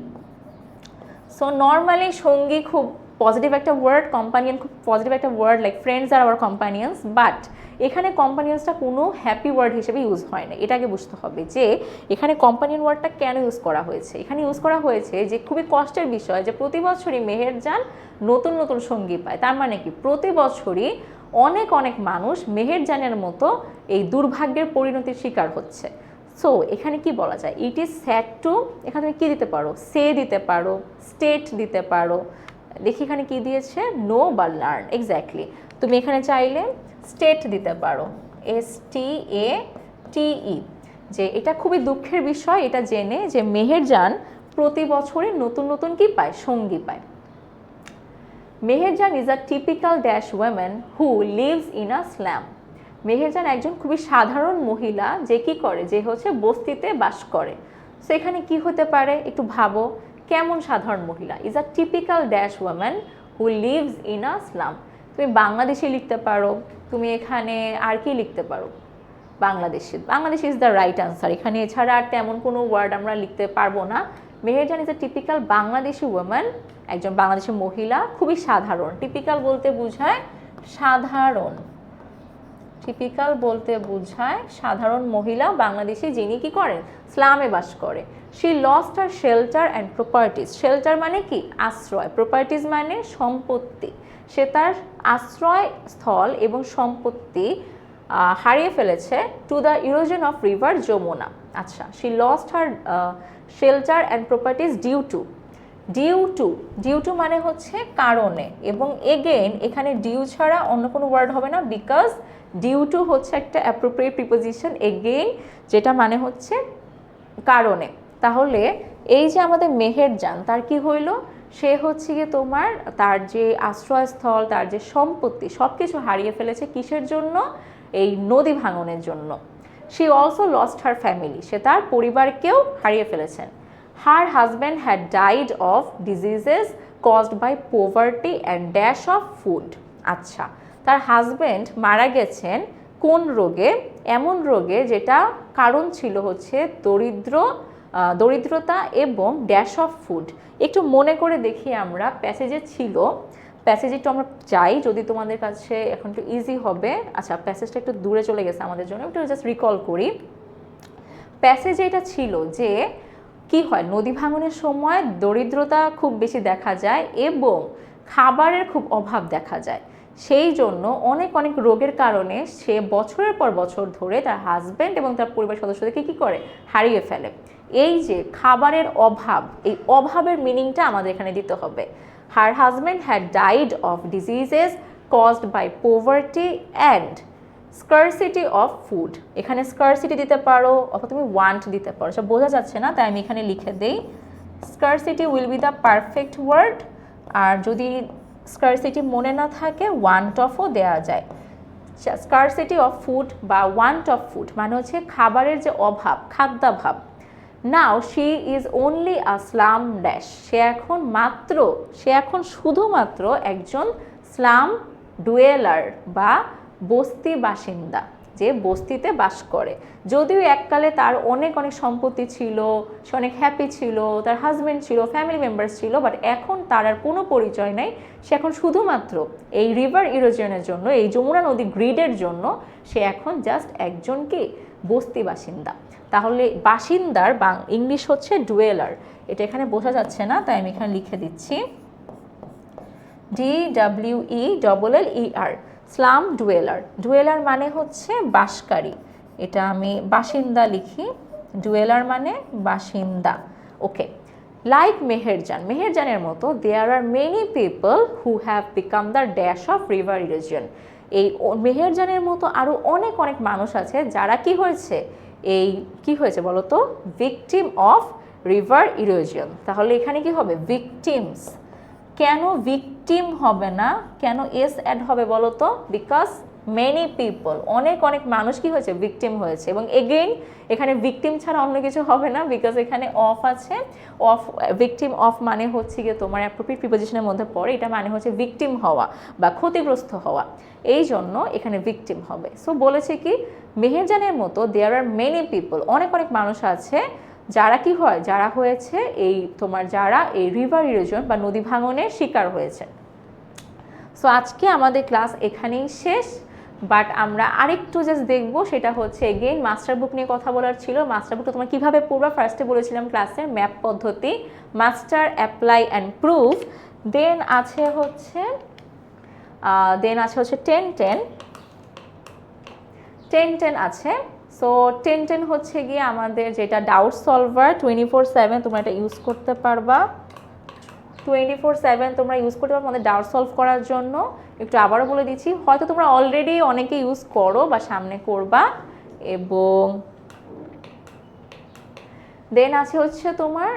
সো নর্মালি সঙ্গী খুব পজিটিভ একটা ওয়ার্ড, কম্পানিয়ন খুব পজিটিভ একটা word, like friends are our companions. But এখানে কম্পানিয়ন্সটা কোনো হ্যাপি ওয়ার্ড হিসেবে ইউজ হয় না। এটাকে বুঝতে হবে যে এখানে কম্পানিয়ন ওয়ার্ডটা কেন ইউজ করা হয়েছে। এখানে ইউজ করা হয়েছে যে খুবই কষ্টের বিষয় যে প্রতি বছরই মেহেরজান নতুন নতুন সঙ্গী পায়। তার মানে কি প্রতি বছরই অনেক অনেক মানুষ মেহেরজানের মতো এই দুর্ভাগ্যের পরিণতির শিকার হচ্ছে। সো এখানে কি বলা যায়? ইট ইজ স্যাড টু, এখানে তুমি কী দিতে পারো? সে দিতে পারো, স্টেট দিতে পারো। দেখি এখানে কি দিয়েছে, নো বা লার্ন। এক্স্যাক্টলি, তুমি এখানে চাইলে স্টেট দিতে পারো, STATE, যে এটা খুবই দুঃখের বিষয় এটা জেনে যে মেহেরজান প্রতি বছরই নতুন নতুন কি পায়? সঙ্গী পায়। Meherjaan is a typical dash women who lives in a slam. Meherjaan একজন খুবই সাধারণ মহিলা যে কি করে, যে হচ্ছে বস্তিতে বাস করে। সো এখানে কি হতে পারে একটু ভাবো, কেমন সাধারণ মহিলা? Is a typical dash women who lives in a slum. তুমি বাংলাদেশি লিখতে পারো, তুমি এখানে আর কি লিখতে পারো? Bangladeshi. Bangladeshi is the right answer. এখানে এছাড়া আর তেমন কোনো ওয়ার্ড আমরা লিখতে পারবো না। Meherjaan is a typical Bangladeshi women, একজন বাংলাদেশি মহিলা, খুবই সাধারণ। টিপিক্যাল বলতে বোঝায় সাধারণ, টিপিক্যাল বলতে বোঝায় সাধারণ মহিলা বাংলাদেশি যিনি কি করেন? স্লামে বাস করে। She lost her shelter and properties. Shelter মানে কি? আশ্রয়। প্রপার্টিজ মানে সম্পত্তি। সে তার আশ্রয়স্থল এবং সম্পত্তি হারিয়ে ফেলেছে to the erosion of river Jamuna. আচ্ছা, she lost her shelter and properties due to মানে হচ্ছে কারণে, এবং এগেইন এখানে ডিউ ছাড়া অন্য কোনো ওয়ার্ড হবে না, বিকজ ডিউ টু হচ্ছে একটা অ্যাপ্রোপ্রিয়েট প্রিপোজিশন এগেইন, যেটা মানে হচ্ছে কারণে। তাহলে এই যে আমাদের মেহেরজান, তার কি হইল? সে হচ্ছে গিয়ে তোমার তার যে আশ্রয়স্থল, তার যে সম্পত্তি সব কিছু হারিয়ে ফেলেছে। কিসের জন্য? এই নদী ভাঙনের জন্য। She also lost her family. সে তার পরিবারকেও হারিয়ে ফেলেছেন। Her husband had died of diseases caused by poverty and dash of food. আচ্ছা, তার হাজব্যান্ড মারা গেছেন কোন রোগে? এমন রোগে যেটা কারণ ছিল হচ্ছে দরিদ্রতা এবং ড্যাশ অফ ফুড। একটু মনে করে দেখি আমরা, প্যাসেজে ছিল, প্যাসেজে একটু আমরা চাই যদি তোমাদের কাছে এখন একটু ইজি হবে। আচ্ছা, প্যাসেজটা একটু দূরে চলে গেছে আমাদের জন্য, একটু জাস্ট রিকল করি। প্যাসেজে এটা ছিল যে কি হয়, নদী ভাঙনের সময় দরিদ্রতা খুব বেশি দেখা যায় এবং খাবারের খুব অভাব দেখা যায়। সেই জন্য অনেক অনেক রোগের কারণে সে বছরের পর বছর ধরে তার হাজব্যান্ড এবং তার পরিবার সদস্যদেরকে কী করে? হারিয়ে ফেলে। এই যে খাবারের অভাব, এই অভাবের মিনিংটা আমাদের এখানে দিতে হবে। Her husband had died of diseases caused by poverty and scarcity of food. এখানে স্কারসিটি দিতে পারো অথবা তুমি ওয়ান্ট দিতে পারো, সব বোঝা যাচ্ছে না তাই আমি এখানে লিখে দেই। Scarcity will be the perfect word. আর যদি স্কারসিটি মনে না থাকে ওয়ান্ট অফও দেওয়া যায়। স্কারসিটি অফ ফুড বা ওয়ান্ট অফ ফুড মানে হচ্ছে খাবারের যে অভাব, খাদ্যাভাব। Now she is only a slum dash. সে এখন শুধুমাত্র একজন স্লাম ডুয়েলার বা বস্তি বাসিন্দা, যে বস্তিতে বাস করে। যদিও এককালে তার অনেক অনেক সম্পত্তি ছিল, সে অনেক হ্যাপি ছিল, তার হাজব্যান্ড ছিল, ফ্যামিলি মেম্বার্স ছিল, বাট এখন তার আর কোনো পরিচয় নাই। সে এখন শুধুমাত্র এই রিভার ইরোশনের জন্য, এই যমুনা নদী গ্রিডের জন্য সে এখন জাস্ট একজন কি বস্তি বাসিন্দা। তাহলে বাসিন্দার ইংলিশ হচ্ছে ডুয়েলার। এটা এখানে বোঝা যাচ্ছে না, তাই আমি এখানে লিখে দিচ্ছি DWELLER, স্লাম ডুয়েলার। ডুয়েলার মানে হচ্ছে বাসকারী, এটা আমি বাসিন্দা লিখি, ডুয়েলার মানে বাসিন্দা। ওকে, লাইক মেহেরজান, মেহেরজানের মতো there are many people who have become the dash of river erosion. এই মেহেরজানের মতো আরও অনেক অনেক মানুষ আছে যারা কি হয়েছে, এই কি হয়েছে বলো তো, ভিকটিম অফ রিভার ইরোশন। তাহলে এখানে কি হবে, ভিকটিমস। কেন ভিকটিম হবে না, কেন এস অ্যাড হবে বলো তো, বিকজ মেনি পিপল, অনেক অনেক মানুষ কি হয়েছে, ভিকটিম হয়েছে। এবং এগেইন এখানে ভিকটিম ছাড়া অন্য কিছু হবে না, বিকজ এখানে অফ আছে। অফ, ভিকটিম অফ মানে হচ্ছে গিয়ে তোমার অ্যাপ্রোপ্রিয়েট প্রিপোজিশনের মধ্যে পড়ে, এটা মানে হচ্ছে ভিকটিম হওয়া বা ক্ষতিগ্রস্ত হওয়া, এই জন্য এখানে ভিকটিম হবে। সো বলেছে কি, মেহেরজানের মতো দেয়ার আর মেনি পিপল, অনেক অনেক মানুষ আছে যারা কি হয়, যারা হয়েছে এই তোমার, যারা এই রিভার ইরোশন বা নদী ভাঙনের শিকার হয়েছে। সো আজকে আমাদের ক্লাস এখানেই শেষ, বাট আমরা আরেকটু জাস্ট দেখবো, সেটা হচ্ছে এগেইন মাস্টার বুক নিয়ে কথা বলার ছিল। মাস্টার বুকটা তোমরা কীভাবে পড়বা, ফার্স্টে বলেছিলাম ক্লাসের ম্যাপ পদ্ধতি, মাস্টার, অ্যাপ্লাই অ্যান্ড প্রুফ। দেন আছে হচ্ছে 10-10 আছে। সো 10-10 হচ্ছে গিয়ে আমাদের যেটা ডাউট সলভার, 24/7 তোমরা এটা ইউজ করতে পারবা, 24/7 তোমরা ইউজ করতে পারো আমাদের ডাউট সলভ করার জন্য। একটু আবারও বলে দিচ্ছি, হয়তো তোমরা অলরেডি অনেকে ইউজ করো বা সামনে করবা। এবং দেন আছে হচ্ছে তোমার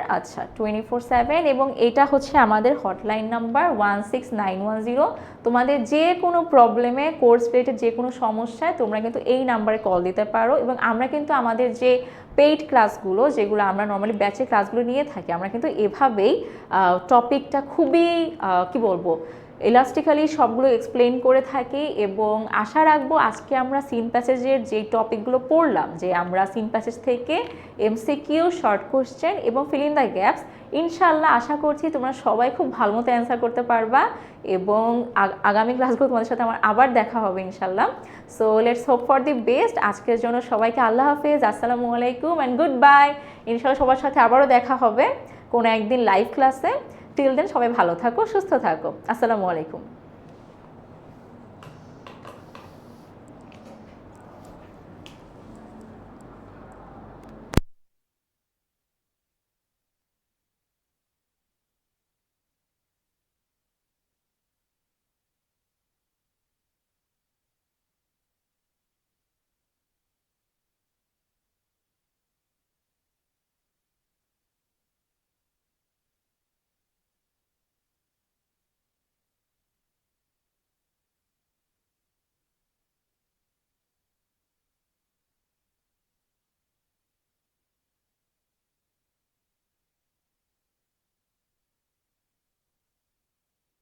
24/7, এবং এটা হচ্ছে আমাদের হটলাইন নাম্বার 16910। তোমাদের যে কোনো প্রবলেমে, কোর্স রিলেটেড যে কোনো সমস্যায় তোমরা কিন্তু এই নাম্বারে কল দিতে পারো। এবং আমরা কিন্তু আমাদের যে পেইড ক্লাসগুলো, যেগুলো আমরা নর্মালি ব্যাচের ক্লাসগুলো নিয়ে থাকি, আমরা কিন্তু এভাবেই টপিকটা খুবই কি বলবো, ইলাস্টিক্যালি সবগুলো এক্সপ্লেন করে থাকি। এবং আশা রাখবো আজকে আমরা সিন প্যাসেজের যে টপিকগুলো পড়লাম, যে আমরা সিন প্যাসেজ থেকে এমসিকিউ, শর্ট কোশ্চেন এবং ফিল ইন দ্য গ্যাপস, ইনশাল্লাহ আশা করছি তোমরা সবাই খুব ভালো মতো অ্যান্সার করতে পারবা। এবং আগামী ক্লাসগুলো তোমাদের সাথে আমার আবার দেখা হবে ইনশাল্লাহ। So let's hope for the best. আজকের জন্য সবাইকে আল্লাহ হাফেজ, আসসালামু আলাইকুম অ্যান্ড গুড বাই। ইনশাল্লাহ সবার সাথে আবারও দেখা হবে কোনো একদিন লাইভ ক্লাসে। টিল দেন সবাই ভালো থাকো, সুস্থ থাকো। আসসালামু আলাইকুম।